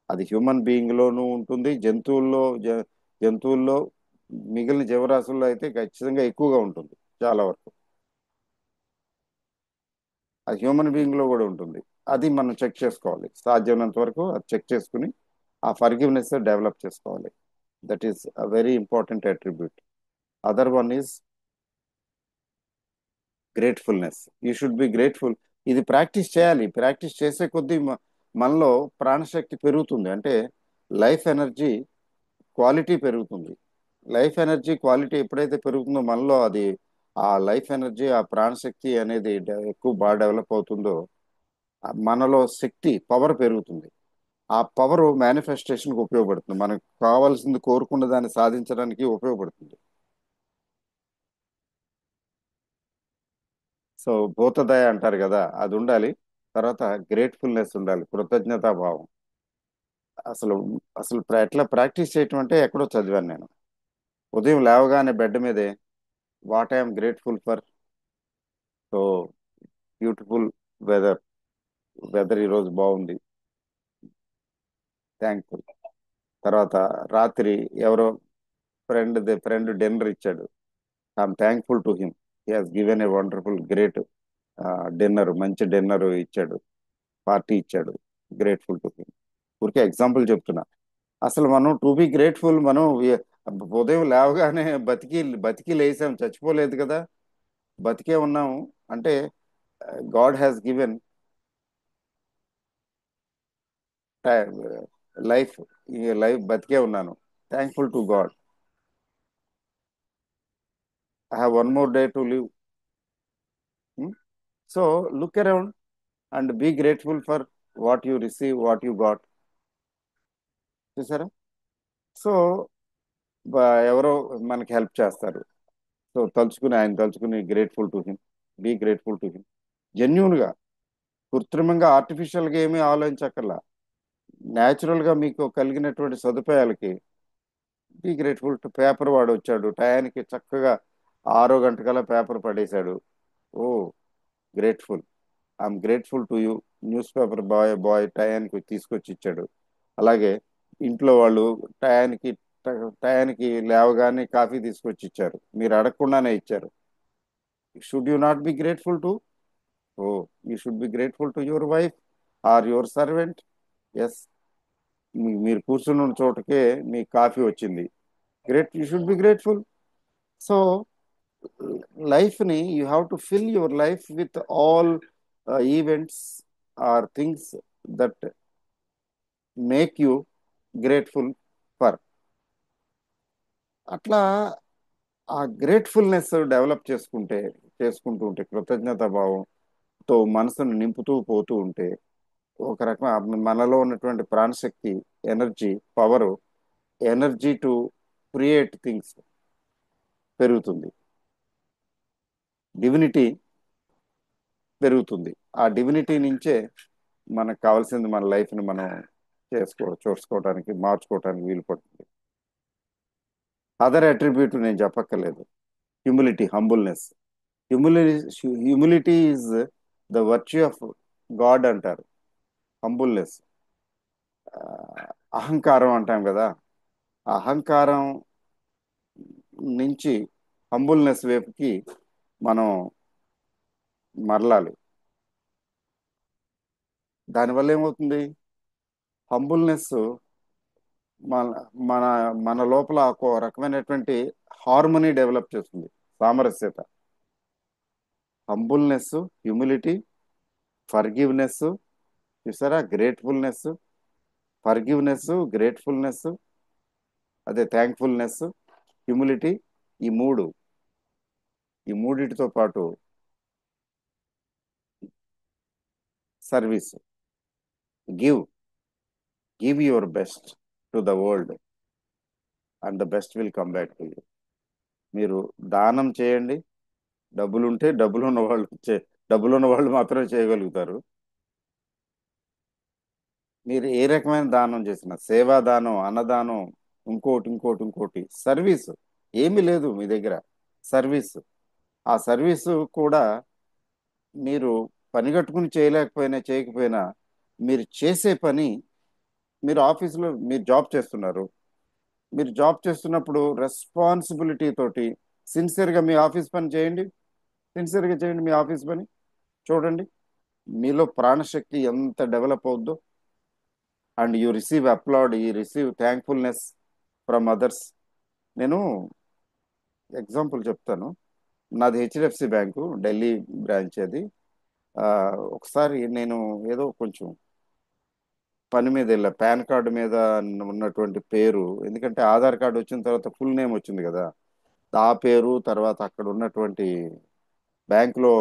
Speaker 1: అది హ్యూమన్ బీయింగ్ లోనూ ఉంటుంది, జంతువుల్లో, మిగిలిన జీవరాశుల్లో అయితే ఖచ్చితంగా ఎక్కువగా ఉంటుంది చాలా వరకు. అది హ్యూమన్ బీయింగ్ లో కూడా ఉంటుంది. అది మనం చెక్ చేసుకోవాలి సాధ్యమైనంత వరకు. అది చెక్ చేసుకుని ఆ ఫర్గివ్నెస్ డెవలప్ చేసుకోవాలి. That is a very important attribute. Other one is gratefulness. You should be grateful. ఇది ప్రాక్టీస్ చేయాలి. ప్రాక్టీస్ చేసే కొద్దీ మనలో ప్రాణశక్తి పెరుగుతుంది. అంటే లైఫ్ ఎనర్జీ క్వాలిటీ పెరుగుతుంది. లైఫ్ ఎనర్జీ క్వాలిటీ ఎప్పుడైతే పెరుగుతుందో మనలో, అది ఆ లైఫ్ ఎనర్జీ, ఆ ప్రాణశక్తి అనేది ఎక్కువ బాగా డెవలప్ అవుతుందో మనలో శక్తి, పవర్ పెరుగుతుంది. ఆ పవర్ మేనిఫెస్టేషన్కి ఉపయోగపడుతుంది. మనకు కావాల్సింది కోరుకున్న దాన్ని సాధించడానికి ఉపయోగపడుతుంది. సో భూతదయ అంటారు కదా, అది ఉండాలి. తర్వాత గ్రేట్ఫుల్నెస్ ఉండాలి, కృతజ్ఞతా భావం. అసలు అసలు ఎట్లా ప్రాక్టీస్ చేయటం అంటే ఎక్కడో చదివాను నేను. ఉదయం లేవగానే బెడ్ మీదే, what I'm grateful for. So beautiful weather, weather ఈరోజు బాగుంది, థ్యాంక్ఫుల్. తర్వాత రాత్రి ఎవరో ఫ్రెండ్ డిన్నర్ ఇచ్చాడు, I'm thankful to him, he has given a wonderful great dinner, మంచి డిన్నర్ ఇచ్చాడు, పార్టీ ఇచ్చాడు, గ్రేట్ఫుల్ టు హిమ్. ఊరికే ఎగ్జాంపుల్ చెప్తున్నా. అసలు మనం టు బి గ్రేట్ఫుల్, మనం ఉదయం లేవగానే బతికి బతికి లేసాం, చచ్చిపోలేదు కదా, బతికే ఉన్నాము అంటే గాడ్ హ్యాస్ గివెన్ లైఫ్. ఈ లైఫ్ బతికే ఉన్నాను, thankful to God. I have one more day to live. So look around and be grateful for what you receive, what you got. చూసారా? సో ఎవరో మనకి హెల్ప్ చేస్తారు. సో తలుచుకుని, ఆయన తలుచుకుని grateful to him, be grateful to him. జెన్యున్గా, కృత్రిమంగా, ఆర్టిఫిషియల్గా ఏమీ ఆలోచించక్కర్లా. న్యాచురల్గా మీకు కలిగినటువంటి సదుపాయాలకి బీ గ్రేట్ఫుల్ టు. పేపర్ వాడు వచ్చాడు టయానికి చక్కగా 6 గంటకల్లా పేపర్ పడేశాడు. Oh grateful, I'm grateful to you. Newspaper boy టయానికి తీసుకొచ్చి ఇచ్చాడు. అలాగే ఇంట్లో వాళ్ళు టయానికి టయానికి లేవగానే కాఫీ తీసుకొచ్చి ఇచ్చారు, మీరు అడగకుండానే ఇచ్చారు. Should you not be grateful to? Oh, you should be grateful to your wife or your servant. Yes, మీరు కూర్చున్న చోటకే మీ కాఫీ వచ్చింది. Great, you should be grateful. So లైఫ్ని you have to fill your life with all events or things that make you grateful for. అట్లా ఆ gratefulness develop చేసుకుంటూ ఉంటే, కృతజ్ఞతా భావంతో మనసును నింపుతూ పోతూ ఉంటే, ఒక రకం మనలో ఉన్నటువంటి ప్రాణశక్తి, energy, power, energy to create things పెరుగుతుంది. డివినిటీ పెరుగుతుంది. ఆ డివినిటీ నుంచే మనకు కావాల్సింది, మన లైఫ్ని మనం చూసుకోవడానికి, మార్చుకోవడానికి వీలు పడుతుంది. అదర్ అట్రిబ్యూట్ నేను చెప్పక్కర్లేదు. Humility, humbleness. Humility humility is the virtue of God అంటారు. హంబుల్నెస్, అహంకారం అంటాం కదా, ఆ అహంకారం నుంచి హంబుల్నెస్ వైపుకి మనం మరలాలి. దానివల్ల ఏమవుతుంది? హంబుల్నెస్ మన మన మన లోపల ఒక రకమైనటువంటి హార్మనీ డెవలప్ చేస్తుంది, సామరస్యత. హంబుల్నెస్, హ్యూమిలిటీ, ఫర్గివ్నెస్, చూసారా? గ్రేట్ఫుల్నెస్, ఫర్గివ్నెస్, గ్రేట్ఫుల్నెస్, అదే థ్యాంక్ఫుల్నెస్, హ్యూమిలిటీ. ఈ మూడు, ఈ మూడిటితో పాటు service. Give, give your best to the world and the best will come back to you. మీరు దానం చేయండి. డబ్బులుంటే డబ్బులున్న వాళ్ళు మాత్రమే చేయగలుగుతారు. మీరు ఏ రకమైన దానం చేసినా, సేవా దానం, అన్నదానం, ఇంకోటి సర్వీస్, ఏమీ లేదు మీ దగ్గర, సర్వీస్. ఆ సర్వీసు కూడా మీరు పని కట్టుకుని చేయకపోయినా మీరు చేసే పని, మీరు ఆఫీసులో మీరు జాబ్ చేస్తున్నారు, మీరు జాబ్ చేస్తున్నప్పుడు రెస్పాన్సిబిలిటీ తోటి సిన్సియర్గా మీ ఆఫీస్ పని చేయండి. సిన్సియర్గా చేయండి మీ ఆఫీస్ పని. చూడండి మీలో ప్రాణశక్తి ఎంత డెవలప్ అవుద్దో. And you receive applause, you receive thankfulness from others. నేను ఎగ్జాంపుల్ చెప్తాను. నాది హెచ్డిఎఫ్సి బ్యాంకు, ఢిల్లీ బ్రాంచ్ అది. ఆ, ఒకసారి నేను ఏదో కొంచెం పని మీద వెళ్ళా. పాన్ కార్డు మీద ఉన్నటువంటి పేరు, ఎందుకంటే ఆధార్ కార్డు వచ్చిన తర్వాత ఫుల్ నేమ్ వచ్చింది కదా, ఆ పేరు తర్వాత అక్కడ ఉన్నటువంటి బ్యాంకులో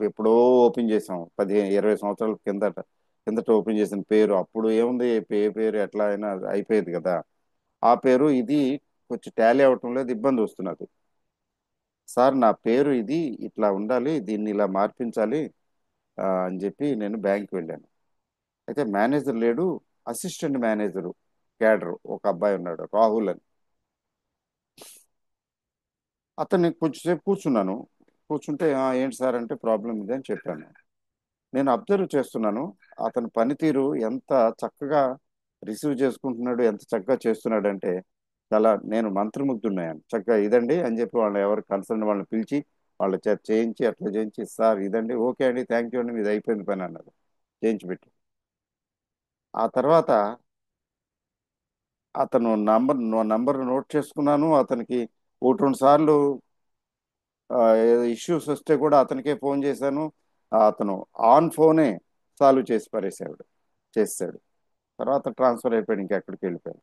Speaker 1: ఎప్పుడో ఓపెన్ చేసాం, 15-20 సంవత్సరాల కిందట ఓపెన్ చేసిన పేరు. అప్పుడు ఏముంది, పేరు ఎట్లా అయినా అయిపోయేది కదా. ఆ పేరు ఇది కొంచెం టాలీ అవటం లేదు, ఇబ్బంది వస్తున్నది. సార్ నా పేరు ఇది, ఇట్లా ఉండాలి, దీన్ని ఇలా మార్పించాలి అని చెప్పి నేను బ్యాంక్ వెళ్ళాను. అయితే మేనేజర్ లేడు, అసిస్టెంట్ మేనేజరు క్యాడర్ ఒక అబ్బాయి ఉన్నాడు, రాహుల్ అని. అతన్ని కొంచెంసేపు కూర్చున్నాను. కూర్చుంటే ఏంటి సార్ అంటే ప్రాబ్లం ఇది అని చెప్పాను. నేను అబ్జర్వ్ చేస్తున్నాను అతని పనితీరు ఎంత చక్కగా రిసీవ్ చేసుకుంటున్నాడు, ఎంత చక్కగా చేస్తున్నాడు అంటే చాలా నేను మంత్రముగ్ధున్నాను. చక్కగా ఇదండి అని చెప్పి వాళ్ళని ఎవరు కన్సర్న్ వాళ్ళని పిలిచి వాళ్ళ చేత చేయించి, అట్లా చేయించి, సార్ ఇదండి, ఓకే అండి, థ్యాంక్ యూ అండి, మీది అయిపోయింది పని అన్నారు, చేయించి పెట్టి. ఆ తర్వాత అతను నంబర్ నోట్ చేసుకున్నాను. అతనికి ఒకటి రెండు సార్లు ఇష్యూస్ వస్తే కూడా అతనికే ఫోన్ చేశాను. అతను ఆన్ ఫోనే సాల్వ్ చేసి పడేసాడు, చేసాడు. తర్వాత ట్రాన్స్ఫర్ అయిపోయాడు, ఇంకెక్కడికి వెళ్ళిపోయాడు.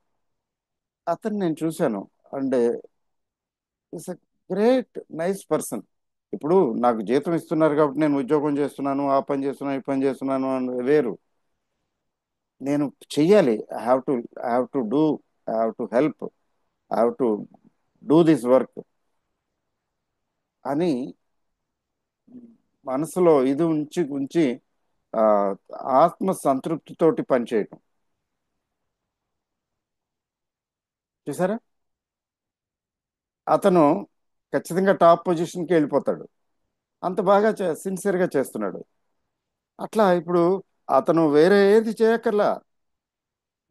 Speaker 1: అతను నేను చూశాను. And is a great nice person. ఇప్పుడు నాకు జీతం ఇస్తున్నారు కాబట్టి నేను ఉద్యోగం చేస్తున్నాను, ఆ పని చేస్తున్నాను, ఈ పని చేస్తున్నాను అని వేరు. నేను చెయ్యాలి. I have to help, I have to do this work అని మనసులో ఇది ఉంచి ఉంచి ఆ, ఆత్మ సంతృప్తితోటి పనిచేయటం. చూసారా? అతను ఖచ్చితంగా టాప్ పొజిషన్కి వెళ్ళిపోతాడు. అంత బాగా సిన్సియర్గా చేస్తున్నాడు. అట్లా ఇప్పుడు అతను వేరే ఏది చేయక్కర్లా.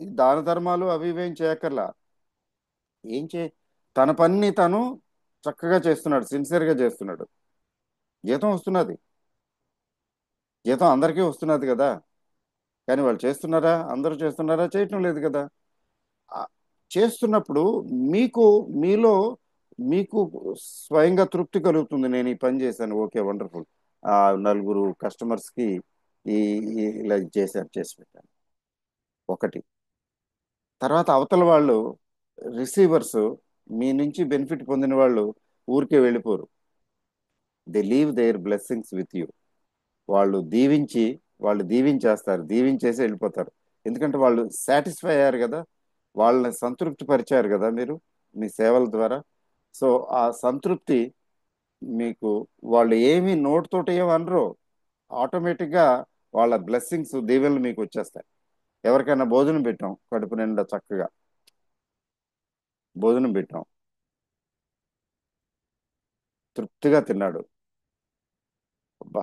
Speaker 1: ఈ దాన ధర్మాలు అవి ఇవేం చేయక్కర్లా. ఏం చే తన పని తను చక్కగా చేస్తున్నాడు, సిన్సియర్గా చేస్తున్నాడు. జీతం వస్తున్నది. జీతం అందరికీ వస్తున్నది కదా. కానీ వాళ్ళు చేస్తున్నారా? అందరూ చేస్తున్నారా? చేయటం లేదు కదా. ఆ, చేస్తున్నప్పుడు మీకు మీలో మీకు స్వయంగా తృప్తి కలుగుతుంది. నేను ఈ పని చేశాను, ఓకే వండర్ఫుల్. ఆ నలుగురు కస్టమర్స్కి ఈ ఇలా చేసి పెట్టాను. ఒకటి. తర్వాత అవతల వాళ్ళు రిసీవర్స్, మీ నుంచి బెనిఫిట్ పొందిన వాళ్ళు ఊరికే వెళ్ళిపోరు. They leave their blessings with you. వాళ్ళు దీవించి, వాళ్ళు దీవించేస్తారు, దీవించేసి వెళ్ళిపోతారు. ఎందుకంటే వాళ్ళు సాటిస్ఫై అయ్యారు కదా, వాళ్ళని సంతృప్తి పరిచారు కదా మీరు మీ సేవల ద్వారా. సో ఆ సంతృప్తి మీకు, వాళ్ళు ఏమి నోటితోటి ఏమి అనరు, ఆటోమేటిక్గా వాళ్ళ బ్లెస్సింగ్స్ దీవెనలు మీకు వచ్చేస్తాయి. ఎవరికైనా భోజనం పెట్టాం, కడుపు నిండా చక్కగా భోజనం పెట్టాం, తృప్తిగా తిన్నాడు. అబ్బా,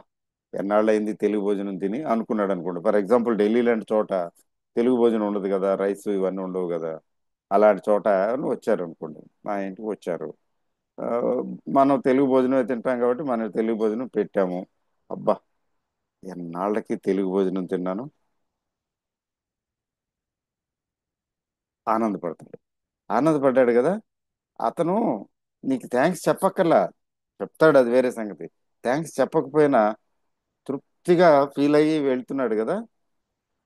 Speaker 1: ఎన్నాళ్ళైంది తెలుగు భోజనం తిని అనుకున్నాడు అనుకోండి. ఫర్ ఎగ్జాంపుల్ ఢిల్లీ లాంటి చోట తెలుగు భోజనం ఉండదు కదా, రైస్ ఇవన్నీ ఉండవు కదా. అలాంటి చోట వచ్చారు అనుకోండి, మా ఇంటికి వచ్చారు. ఆ, మనం తెలుగు భోజనం తింటాం కాబట్టి మనం తెలుగు భోజనం పెట్టాము. అబ్బా, ఎన్నాళ్ళకి తెలుగు భోజనం తిన్నాను, ఆనందపడతాడు. ఆనందపడ్డాడు కదా. అతను నీకు థ్యాంక్స్ చెప్పక్కర్లా, చెప్తాడు, అది వేరే సంగతి. థ్యాంక్స్ చెప్పకపోయినా తృప్తిగా ఫీల్ అయ్యి వెళ్తున్నాడు కదా.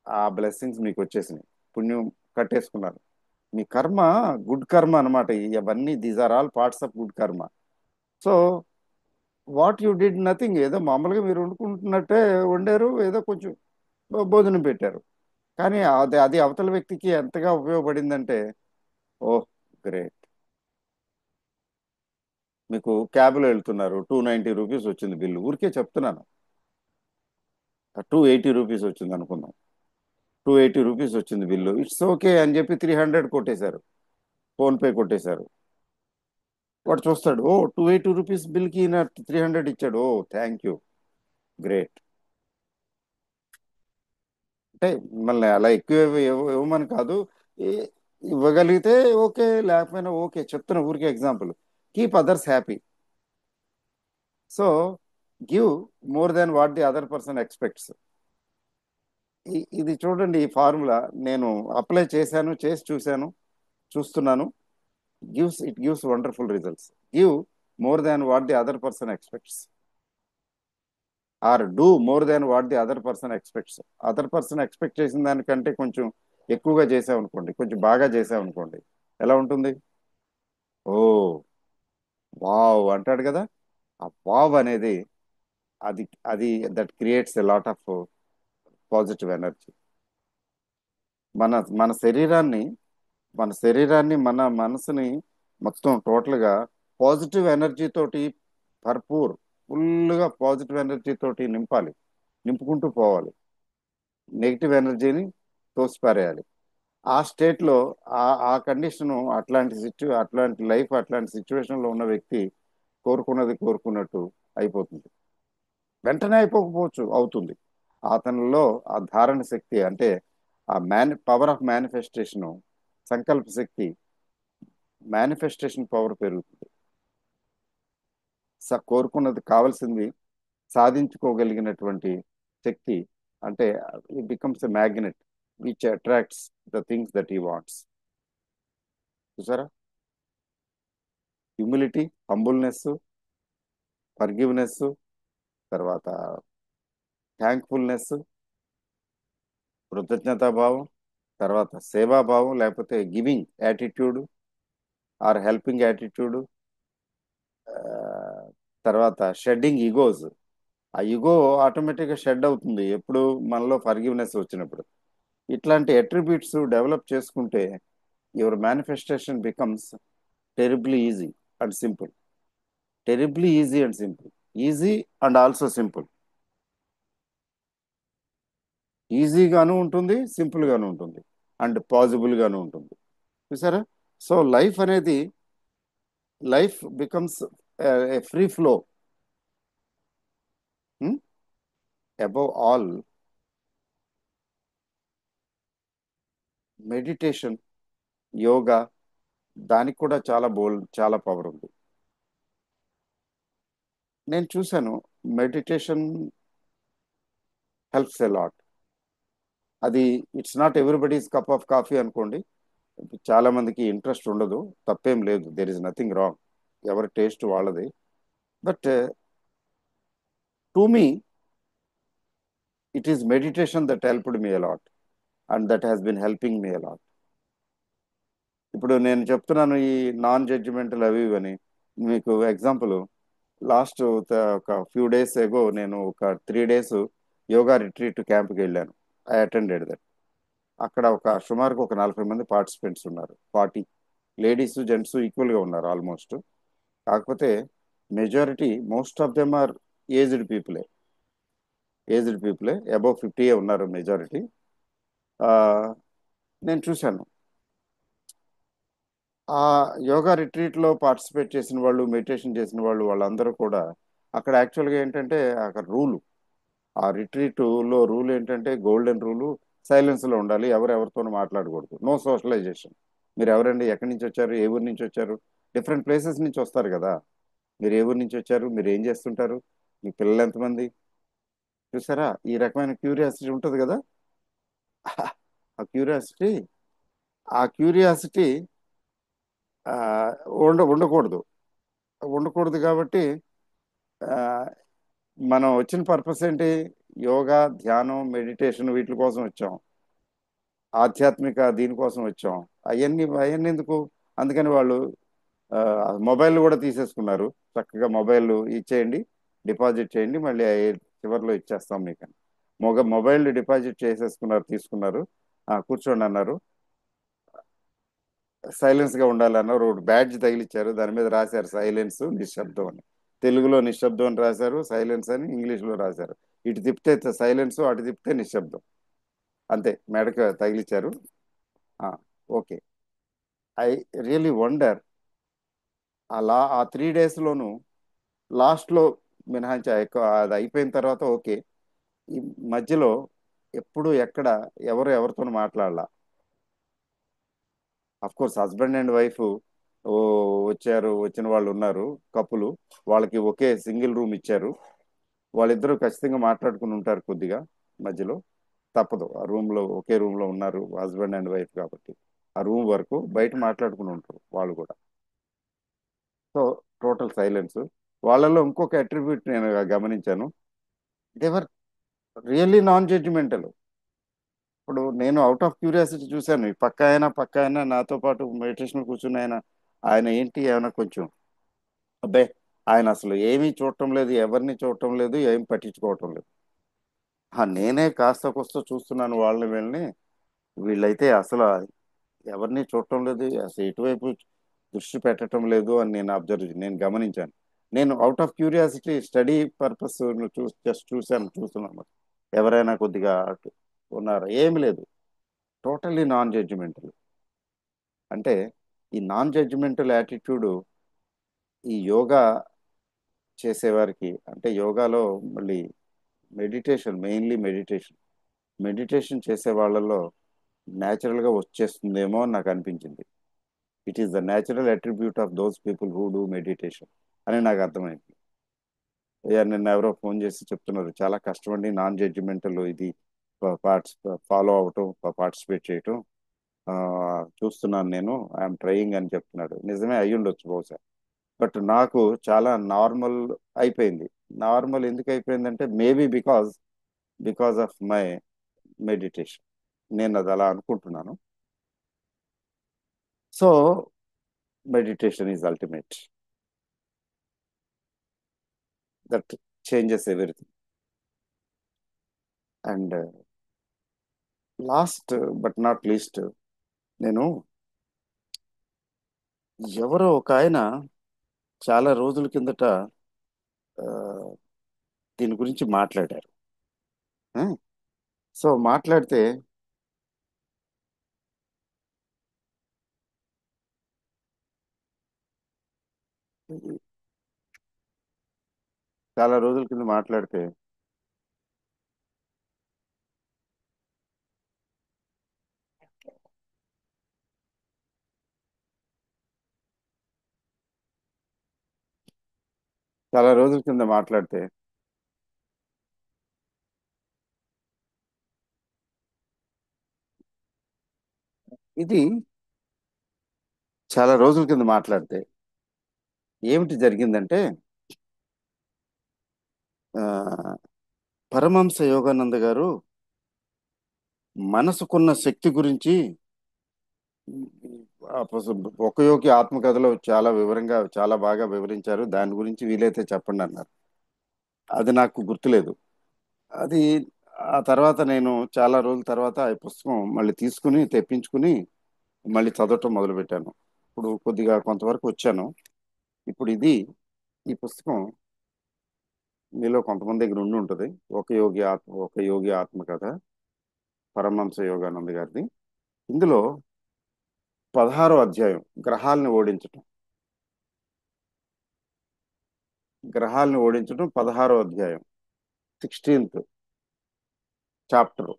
Speaker 1: ఆ బ్లెస్సింగ్స్ మీకు వచ్చేసినాయి, పుణ్యం కట్టేసుకున్నారు. మీ కర్మ గుడ్ కర్మ అనమాట. ఇవన్నీ these are all parts of good karma. So what you did nothing, ఏదో మామూలుగా మీరు వండుకుంటున్నట్టే వండారు, ఏదో కొంచెం భోజనం పెట్టారు. కానీ అది అది అవతల వ్యక్తికి ఎంతగా ఉపయోగపడిందంటే, ఓహ్ గ్రేట్. మీకు క్యాబ్లో వెళ్తున్నారు, 290 రూపీస్ వచ్చింది బిల్లు, ఊరికే చెప్తున్నాను. 280 రూపీస్ వచ్చింది అనుకుందాం. 280 రూపీస్ వచ్చింది బిల్లు, ఇట్స్ ఓకే అని చెప్పి 300 కొట్టేశారు, ఫోన్పే కొట్టేశారు. వాడు చూస్తాడు, ఓ 280 రూపీస్ బిల్కి ఈయన 300 ఇచ్చాడు, ఓ థ్యాంక్ యూ, గ్రేట్. అంటే మిమ్మల్ని అలా ఎక్కువ ఇవ్వమని కాదు, ఈ- ఇవ్వగలిగితే ఓకే, లేకపోయినా ఓకే, చెప్తున్నా ఊరికే example. Keep others happy. So give more than what the other person expects. ఇది చూడండి, ఈ ఫార్ములా నేను అప్లై చేశాను, చేసి చూశాను, చూస్తున్నాను. It gives wonderful results. Give more than what the other person expects, or do more than what the other person expects. Other person expect చేసిన దానికంటే కొంచెం ఎక్కువగా చేసామనుకోండి, కొంచెం బాగా చేసామనుకోండి, ఎలా ఉంటుంది? ఓ వావ్ అంటాడు కదా. ఆ వావ్ అనేది, అది అది that creates a lot of positive energy. మన మన శరీరాన్ని మన మనసుని మొత్తం టోటల్గా పాజిటివ్ ఎనర్జీ తోటి భర్పూర్, ఫుల్గా పాజిటివ్ ఎనర్జీ తోటి నింపాలి, నింపుకుంటూ పోవాలి. నెగిటివ్ ఎనర్జీని తోసిపారేయాలి. ఆ స్టేట్లో, ఆ కండిషను, అట్లాంటి లైఫ్, అట్లాంటి సిచ్యువేషన్లో ఉన్న వ్యక్తి కోరుకున్నది కోరుకున్నట్టు అయిపోతుంది. వెంటనే అయిపోకపోవచ్చు, అవుతుంది. అతనిలో ఆ ధారణ శక్తి, అంటే ఆ పవర్ ఆఫ్ మేనిఫెస్టేషన్, సంకల్ప శక్తి, మేనిఫెస్టేషన్ పవర్ పెరుగుతుంది. కోరుకున్నది, కావాల్సింది సాధించుకోగలిగినటువంటి శక్తి, అంటే it becomes a magnet which attracts the things that he wants. చూసారా? హ్యూమిలిటీ, హంబుల్నెస్, ఫర్గివ్నెస్, తర్వాత థ్యాంక్ఫుల్నెస్, కృతజ్ఞతాభావం, తర్వాత సేవాభావం లేకపోతే giving attitude or helping attitude, తర్వాత షెడ్డింగ్ ఈగోస్. ఆ ఈగో ఆటోమేటిక్గా షెడ్ అవుతుంది ఎప్పుడు మనలో ఫర్గివ్నెస్ వచ్చినప్పుడు. ఇట్లాంటి అట్రిబ్యూట్స్ డెవలప్ చేసుకుంటే your manifestation becomes terribly easy and simple. Terribly easy and simple. Easy and also simple. ఈజీగాను ఉంటుంది, సింపుల్గాను ఉంటుంది, అండ్ పాజిబుల్గాను ఉంటుంది. చూసారా? సో లైఫ్ అనేది, life becomes a free flow. Above all, meditation, yoga, దానికి కూడా చాలా పవర్ ఉంది. నేను చూశాను, మెడిటేషన్ హెల్ప్స్ ఎ లాట్. అది it's not everybody's cup of coffee అనుకోండి. చాలా మందికి ఇంట్రెస్ట్ ఉండదు, తప్పేం లేదు, దెర్ ఇస్ నథింగ్ రాంగ్. ఎవరి టేస్ట్ వాళ్ళది. But to me it is meditation that helped me a lot and that has been helping me a lot. ఇప్పుడు నేను చెప్తున్నాను ఈ నాన్ జడ్జిమెంటల్ అవి ఇవని. మీకు ఎగ్జాంపుల్, లాస్ట్ ఒక ఫ్యూ డేస్ ఎగో నేను ఒక 3 days యోగా రిట్రీట్ క్యాంప్కి వెళ్ళాను. I attended that. అక్కడ సుమారుగా ఒక 40 మంది పార్టిసిపెంట్స్ ఉన్నారు. 40 లేడీస్ జెంట్స్ ఈక్వల్గా ఉన్నారు ఆల్మోస్ట్. కాకపోతే majority, most of them are aged పీపులే. ఏజ్డ్ పీపులే, అబౌవ్ 50 ఉన్నారు మెజారిటీ. నేను చూశాను ఆ యోగా రిట్రీట్లో పార్టిసిపేట్ చేసిన వాళ్ళు, మెడిటేషన్ చేసిన వాళ్ళు, వాళ్ళందరూ కూడా అక్కడ యాక్చువల్గా ఏంటంటే అక్కడ ఆ రిట్రీట్లో రూల్ ఏంటంటే గోల్డెన్ రూలు, సైలెన్స్లో ఉండాలి, ఎవరెవరితోనూ మాట్లాడకూడదు, నో సోషలైజేషన్. మీరు ఎవరండి, ఎక్కడి నుంచి వచ్చారు, ఏ ఊరు నుంచి వచ్చారు? డిఫరెంట్ ప్లేసెస్ నుంచి వస్తారు కదా. మీరు ఏ ఊరు నుంచి వచ్చారు, మీరు ఏం చేస్తుంటారు, మీ పిల్లలు ఎంతమంది? చూసారా? ఈ రకమైన క్యూరియాసిటీ ఉంటుంది కదా. ఆ క్యూరియాసిటీ ఆ క్యూరియాసిటీ ఉండకూడదు. ఉండకూడదు కాబట్టి ఆ, మనం వచ్చిన పర్పస్ ఏంటి? యోగా, ధ్యానం, మెడిటేషన్ వీటి కోసం వచ్చాం. ఆధ్యాత్మిక దీనికోసం వచ్చాం. అవన్నీ ఎందుకు? అందుకని వాళ్ళు మొబైల్ కూడా తీసేసుకున్నారు. చక్కగా మొబైల్ ఇచ్చేయండి, డిపాజిట్ చేయండి, మళ్ళీ చివరిలో ఇచ్చేస్తాం మీకు అని. మొబైల్ డిపాజిట్ చేసేసుకున్నారు, తీసుకున్నారు. కూర్చోండి అన్నారు. సైలెన్స్ గా ఉండాలన్నారు. ఒక బ్యాడ్జ్ తగిలిచ్చారు, దాని మీద రాశారు సైలెన్స్, నిశ్శబ్దం అని. తెలుగులో నిశ్శబ్దం అని రాశారు, సైలెన్స్ అని ఇంగ్లీష్లో రాశారు. ఇటు తిప్పితే సైలెన్స్, అటు తిప్పితే నిశ్శబ్దం. అంతే, మెడకు తగిలిచ్చారు. ఓకే. I really wonder. ఆ 3 daysలోను లాస్ట్లో మినహాయించి ఎక్కువ అది అయిపోయిన తర్వాత ఓకే. ఈ మధ్యలో ఎప్పుడు ఎక్కడ ఎవరితో మాట్లాడాల. Of course husband and wife వచ్చిన వాళ్ళు ఉన్నారు, కప్పులు. వాళ్ళకి ఒకే సింగిల్ రూమ్ ఇచ్చారు. వాళ్ళిద్దరూ ఖచ్చితంగా మాట్లాడుకుని ఉంటారు కొద్దిగా మధ్యలో. తప్పదు, ఆ ఒకే రూమ్ లో ఉన్నారు హస్బెండ్ అండ్ వైఫ్ కాబట్టి. ఆ రూమ్ వరకు బయట మాట్లాడుకుని ఉంటారు వాళ్ళు కూడా. So total silence. వాళ్ళలో ఇంకొక అట్రిబ్యూట్ నేను గమనించాను. దేవర్ రియల్లీ నాన్ జడ్జిమెంటల్. ఇప్పుడు నేను అవుట్ ఆఫ్ క్యూరియాసిటీ చూశాను, ఈ పక్క ఆయన నాతో పాటు మెడిటేషన్ కూర్చున్న ఆయన. ఆయన ఏంటి, ఏమైనా కొంచెం అబ్బే, ఆయన అసలు ఏమీ చూడటం లేదు, ఎవరిని చూడటం లేదు, ఏం పట్టించుకోవటం లేదు. నేనే కాస్త కూస్త చూస్తున్నాను వాళ్ళని వీళ్ళని. వీళ్ళైతే అసలు ఎవరిని చూడటం లేదు, అసలు ఎటువైపు దృష్టి పెట్టడం లేదు అని నేను గమనించాను. నేను out of curiosity study purpose just చూస్తున్నాను. ఎవరైనా కొద్దిగా ఉన్నారా? ఏమి లేదు. Totally non judgemental. అంటే ఈ నాన్ జడ్జిమెంటల్ యాటిట్యూడ్ ఈ యోగా చేసేవారికి, అంటే యోగాలో మళ్ళీ మెడిటేషన్, మెయిన్లీ మెడిటేషన్, మెడిటేషన్ చేసే వాళ్ళలో న్యాచురల్గా వచ్చేస్తుందేమో అని నాకు అనిపించింది. It is the natural attribute of those people who do meditation అని నాకు అర్థమైంది. అయ్యా, నిన్న ఎవరో ఫోన్ చేసి చెప్తున్నారు, చాలా కష్టమండి నాన్ జడ్జిమెంటల్ ఇది పార్ట్స్ ఫాలో అవటం, పార్టిసిపేట్ చేయటం. చూస్తున్నాను నేను, ఐఎమ్ ట్రయింగ్ అని చెప్తున్నాడు. నిజమే అయ్యి ఉండొచ్చు బహుశా. బట్ నాకు చాలా నార్మల్ అయిపోయింది. నార్మల్ ఎందుకు అయిపోయిందంటే maybe because of my meditation. నేను అది అలా అనుకుంటున్నాను. So meditation is ultimate. That changes everything. And last but not least, నేను ఎవరో ఒక ఆయన చాలా రోజుల కిందట ఆ, దీని గురించి మాట్లాడారు. ఆ, సో మాట్లాడితే చాలా రోజుల కింద మాట్లాడితే చాలా రోజుల కింద మాట్లాడితే ఇది చాలా రోజుల కింద మాట్లాడితే ఏమిటి జరిగిందంటే, ఆ, పరమహంస యోగానంద గారు మనసుకున్న శక్తి గురించి ఆ ఒక యోగి ఆత్మకథలో చాలా వివరంగా చాలా బాగా వివరించారు. దాని గురించి వీలైతే చెప్పండి అన్నారు. అది నాకు గుర్తులేదు. అది ఆ తర్వాత నేను చాలా రోజుల తర్వాత ఈ పుస్తకం మళ్ళీ తీసుకుని తెప్పించుకుని మళ్ళీ చదవటం మొదలుపెట్టాను. ఇప్పుడు కొద్దిగా కొంతవరకు వచ్చాను. ఇప్పుడు ఈ పుస్తకం మీలో కొంతమంది దగ్గర ఉండి ఉంటుంది. ఒక యోగి ఆత్మకథ, పరమహంస యోగానంద గారిది. ఇందులో 16వ అధ్యాయం, గ్రహాలను ఓడించటం. గ్రహాలను ఓడించటం 16వ అధ్యాయం, 16th చాప్టర్.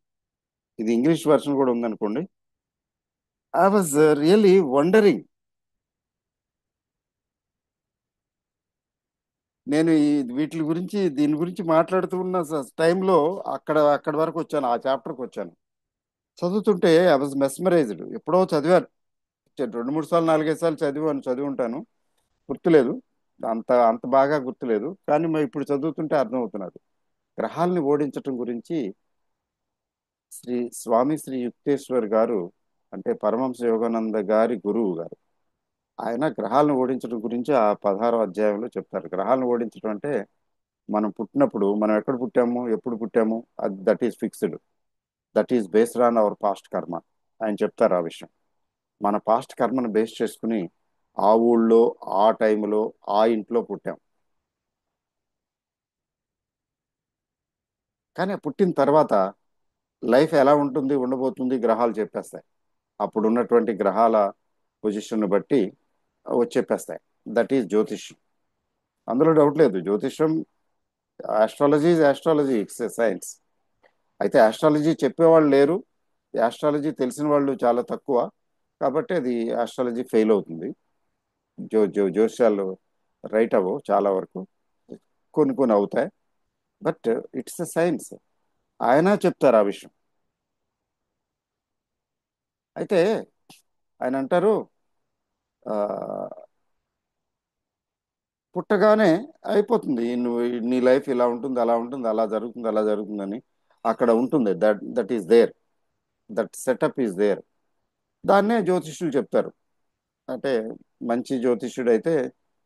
Speaker 1: ఇది ఇంగ్లీష్ వెర్షన్ కూడా ఉందనుకోండి. I was really wondering. నేను వీటి గురించి దీని గురించి మాట్లాడుతూ ఉన్న టైంలో అక్కడ వరకు వచ్చాను, ఆ చాప్టర్కి వచ్చాను. చదువుతుంటే ఐ వాజ్ మెస్మరైజ్డ్. ఎప్పుడో చదివాను, రెండు మూడు సార్లు నాలుగైదు సార్లు చదివి ఉంటాను. గుర్తులేదు, అంత అంత బాగా గుర్తులేదు. కానీ మరి ఇప్పుడు చదువుతుంటే అర్థమవుతున్నది. గ్రహాల్ని ఓడించటం గురించి శ్రీ యుక్తేశ్వర్ గారు, అంటే పరమహంస యోగానంద గారి గురువు గారు, ఆయన గ్రహాలను ఓడించడం గురించి ఆ 16వ అధ్యాయంలో చెప్తారు. గ్రహాలను ఓడించడం అంటే మనం పుట్టినప్పుడు మనం ఎక్కడ పుట్టాము, ఎప్పుడు పుట్టాము, అది that is fixed. That is based on our past కర్మ. ఆయన చెప్తారు ఆ విషయం. మన పాస్ట్ కర్మను బేస్ చేసుకుని ఆ ఊళ్ళో, ఆ టైంలో, ఆ ఇంట్లో పుట్టాం. కానీ పుట్టిన తర్వాత లైఫ్ ఎలా ఉంటుంది, ఉండబోతుంది, గ్రహాలు చెప్పేస్తాయి. అప్పుడు ఉన్నటువంటి గ్రహాల పొజిషన్ బట్టి వచ్చేప్పేస్తాయి. దట్ ఈజ్ జ్యోతిష్యం. అందులో డౌట్ లేదు. జ్యోతిష్యం, astrology is astrology, it's a science. అయితే ఆస్ట్రాలజీ చెప్పేవాళ్ళు లేరు, ఆస్ట్రాలజీ తెలిసిన వాళ్ళు చాలా తక్కువ. కాబట్టి అది ఆస్ట్రాలజీ ఫెయిల్ అవుతుంది. జోస్యాలు రైట్ అవ్వవు చాలా వరకు. కొన్ని కొన్ని అవుతాయి. But it's a science. ఆయన చెప్తారు ఆ విషయం. అయితే ఆయన అంటారు, ఆ, పుట్టగానే అయిపోతుంది. నువ్వు నీ లైఫ్ ఇలా ఉంటుంది, అలా ఉంటుంది, అలా జరుగుతుంది, అలా జరుగుతుందని అక్కడ ఉంటుంది. That is there. That setup is there. దాన్నే జ్యోతిష్యులు చెప్తారు. అంటే మంచి జ్యోతిష్యుడు అయితే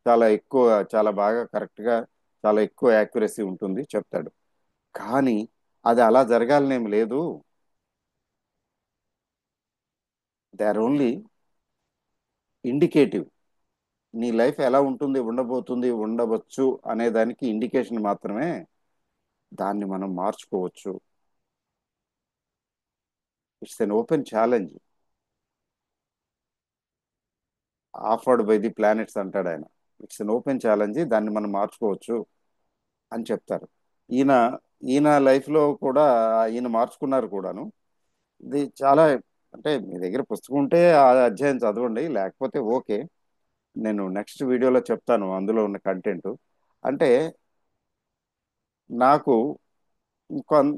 Speaker 1: చాలా ఎక్కువ, చాలా బాగా కరెక్ట్గా, చాలా ఎక్కువ యాక్యురసీ ఉంటుంది చెప్తాడు. కానీ అది అలా జరగాలనేం లేదు. They are only indicative. నీ లైఫ్ ఎలా ఉంటుంది, ఉండబోతుంది, ఉండవచ్చు అనే దానికి ఇండికేషన్ మాత్రమే. దాన్ని మనం మార్చుకోవచ్చు. It's an open challenge offered by the planets అంటాడు ఆయన. ఇట్స్ ఎన్ ఓపెన్ ఛాలెంజ్, దాన్ని మనం మార్చుకోవచ్చు అని చెప్తారు. ఈయన ఈయన లైఫ్లో కూడా ఈయన మార్చుకున్నారు కూడాను. ఇది చాలా, అంటే మీ దగ్గర పుస్తకం ఉంటే ఆ అధ్యాయం చదవండి, లేకపోతే ఓకే. నేను నెక్స్ట్ వీడియోలో చెప్తాను అందులో ఉన్న కంటెంట్. అంటే నాకు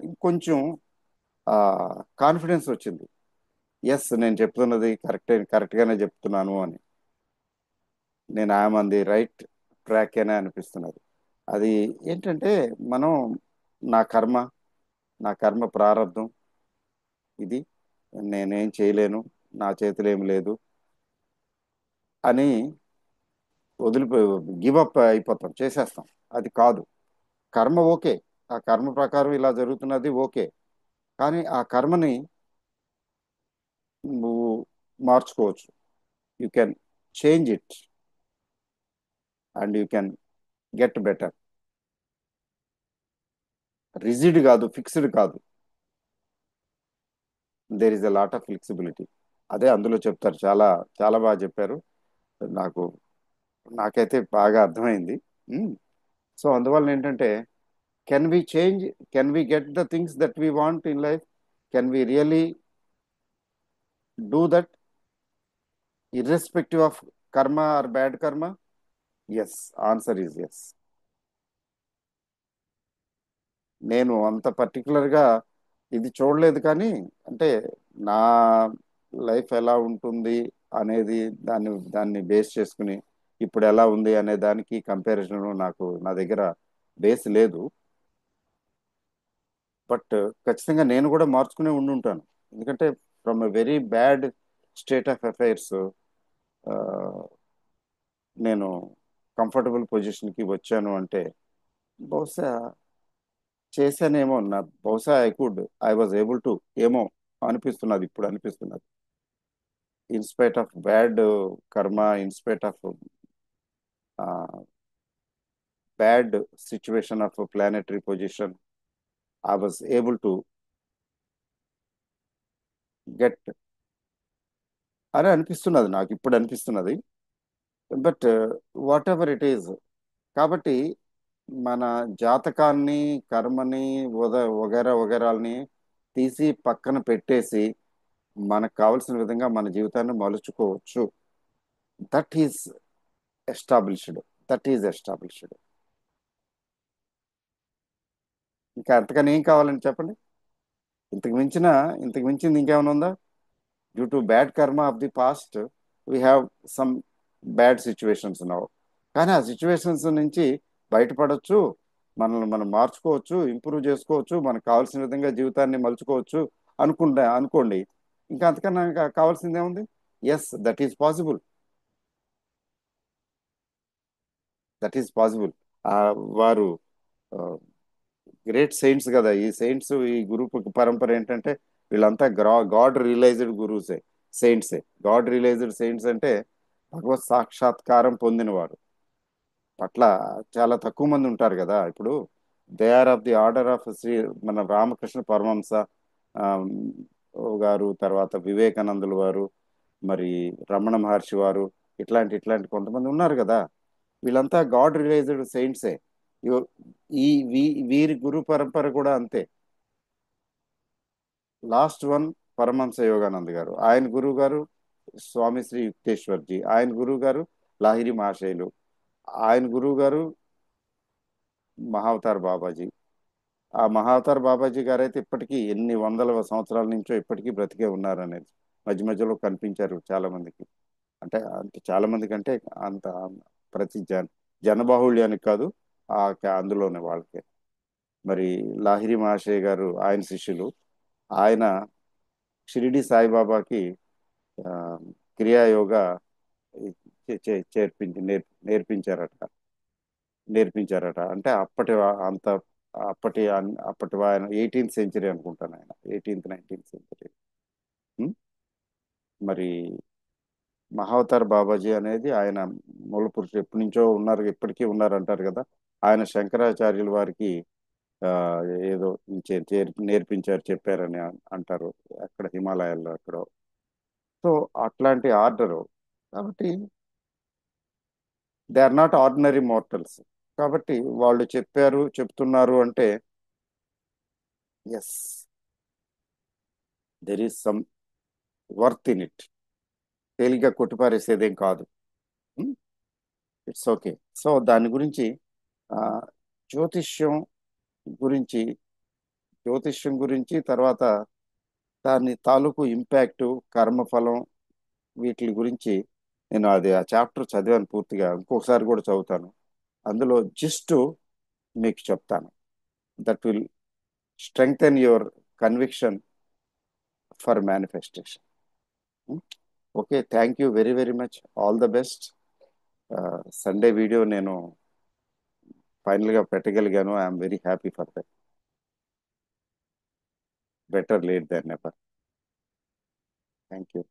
Speaker 1: ఇంకొంచెం కాన్ఫిడెన్స్ వచ్చింది. ఎస్, నేను చెప్తున్నది కరెక్ట్గానే చెప్తున్నాను అని, నేను I'm on the right track అనే అనిపిస్తున్నది. అది ఏంటంటే మనం, నా కర్మ, నా కర్మ ప్రారంధం ఇది, నేనేం చేయలేను, నా చేతిలో ఏం లేదు అని వదిలిపోయి గివ్ అప్ అయిపోతాం, చేసేస్తాం. అది కాదు. కర్మ ఓకే, ఆ కర్మ ప్రకారం ఇలా జరుగుతున్నది ఓకే, కానీ ఆ కర్మని నువ్వు మార్చుకోవచ్చు. You can change it and you can get better. Rigid కాదు, ఫిక్స్డ్ కాదు. There is a lot of flexibility. అదే అందులో చెప్తారు, చాలా చాలా బాగా చెప్పారు. నాకు నాకైతే బాగా అర్థమైంది. సో అందువల్ల ఏంటంటే, can we change, can we get the things that we want in life, can we really do that irrespective of karma or bad karma? Yes, answer is yes. నేను అంత పర్టికులర్గా ఇది చూడలేదు, కానీ అంటే నా లైఫ్ ఎలా ఉంటుంది అనేది, దాన్ని బేస్ చేసుకుని ఇప్పుడు ఎలా ఉంది అనే దానికి కంపారిజన్ నాకు, నా దగ్గర బేస్ లేదు. బట్ ఖచ్చితంగా నేను కూడా మార్చుకునే ఉండుంటాను. ఎందుకంటే from a very bad state of affairs నేను కంఫర్టబుల్ పొజిషన్కి వచ్చాను అంటే, బహుశా చేశానేమో, నా బహుశా ఐ వాజ్ ఏబుల్ టు, ఏమో అనిపిస్తున్నది, ఇప్పుడు అనిపిస్తున్నది. ఇన్స్పైట్ ఆఫ్ బ్యాడ్ కర్మ, in spite of bad situation of planetary position, I was able to get అని అనిపిస్తున్నది, నాకు ఇప్పుడు అనిపిస్తున్నది. But what ever it is, కాబట్టి మన జాతకాన్ని, కర్మని, వగేరా వగేరాల్ని తీసి పక్కన పెట్టేసి మనకు కావలసిన విధంగా మన జీవితాన్ని మలుచుకోవచ్చు. That is established, that is established. ఇంకా అంతకని ఏం కావాలండి చెప్పండి? ఇంతకు మించిన, ఇంతకు మించింది ఇంకేమైనా ఉందా? డ్యూ టు బ్యాడ్ కర్మ of the past we have some bad situations now. కానీ ఆ సిచ్యువేషన్స్ నుంచి బయటపడవచ్చు, మనల్ని మనం మార్చుకోవచ్చు, ఇంప్రూవ్ చేసుకోవచ్చు, మనకు కావాల్సిన విధంగా జీవితాన్ని మలుచుకోవచ్చు అనుకోండి. ఇంకా అంతకన్నా ఇంకా కావాల్సింది ఏముంది? Yes, that is possible. That is possible. వారు గ్రేట్ సెయింట్స్ కదా, ఈ సెయింట్స్, ఈ గురు పరంపర ఏంటంటే వీళ్ళంతా గాడ్ రియలైజ్డ్ గురుసే, సెయింట్సే. గాడ్ రియలైజ్డ్ సెయింట్స్ అంటే భగవత్ సాక్షాత్కారం పొందిన వారు. అట్లా చాలా తక్కువ మంది ఉంటారు కదా ఇప్పుడు. They are of the order of Shri మన రామకృష్ణ పరమహంస ఆ, గారు, తర్వాత వివేకానందుల వారు, మరి రమణ మహర్షి వారు, ఇట్లాంటి ఇట్లాంటి కొంతమంది ఉన్నారు కదా. వీళ్ళంతా గాడ్ రియలైజ్డ్ సెయింట్సే. ఇగో ఈ వీరి గురు పరంపర కూడా అంతే. లాస్ట్ వన్ పరమహంస యోగానంద్ గారు, ఆయన గురువు గారు స్వామి శ్రీ యుక్తేశ్వర్జీ, ఆయన గురువు గారు లాహిరి మహాశైలు, ఆయన గురువు గారు మహావతార్ బాబాజీ. ఆ మహావతార్ బాబాజీ గారు అయితే ఇప్పటికీ ఎన్ని వందల సంవత్సరాల నుంచో ఇప్పటికీ బ్రతికే ఉన్నారనేది మధ్య మధ్యలో కనిపించారు చాలా మందికి. అంటే అంత చాలా మందికి అంటే అంత ప్రతి జనబాహుళ్యానికి కాదు, అందులోనే వాళ్ళకే. మరి లాహిరి మహాశయ గారు ఆయన శిష్యులు. ఆయన షిరిడి సాయిబాబాకి ఆ, క్రియాయోగా నేర్పించారట. అంటే అంత అప్పటి ఆయన 18th సెంచరీ అనుకుంటాను, ఆయన 19th సెంచరీ. మరి మహావతార్ బాబాజీ అనేది ఆయన మూల పురుషుడు, ఎప్పటి నుంచో ఉన్నారు, ఎప్పటికీ ఉన్నారు అంటారు కదా. ఆయన శంకరాచార్యుల వారికి ఆ, ఏదో నేర్పించారు, చెప్పారని అంటారు, అక్కడ హిమాలయాల్లో అక్కడ. సో అట్లాంటి ఆర్డరు. కాబట్టి they are not ordinary mortals. కాబట్టి వాళ్ళు చెప్పారు, చెప్తున్నారు అంటే yes, there is some worth in it. తేలిగ్గా కొట్టిపారేసేదేం కాదు. It's okay. సో దాని గురించి ఆ, జ్యోతిష్యం గురించి, తర్వాత దాని తాలూకు ఇంపాక్టు, కర్మఫలం, వీటి గురించి నేను అది ఆ చాప్టర్ చదివాను పూర్తిగా. ఇంకొకసారి కూడా చదువుతాను. అందులో జస్ట్ మీకు చెప్తాను. That will strengthen your conviction for manifestation. Okay, thank you very very much. All the best. Sunday video నేను ఫైనల్గా పెట్టగలిగాను. I'm very happy for that. Better late than never. Thank you.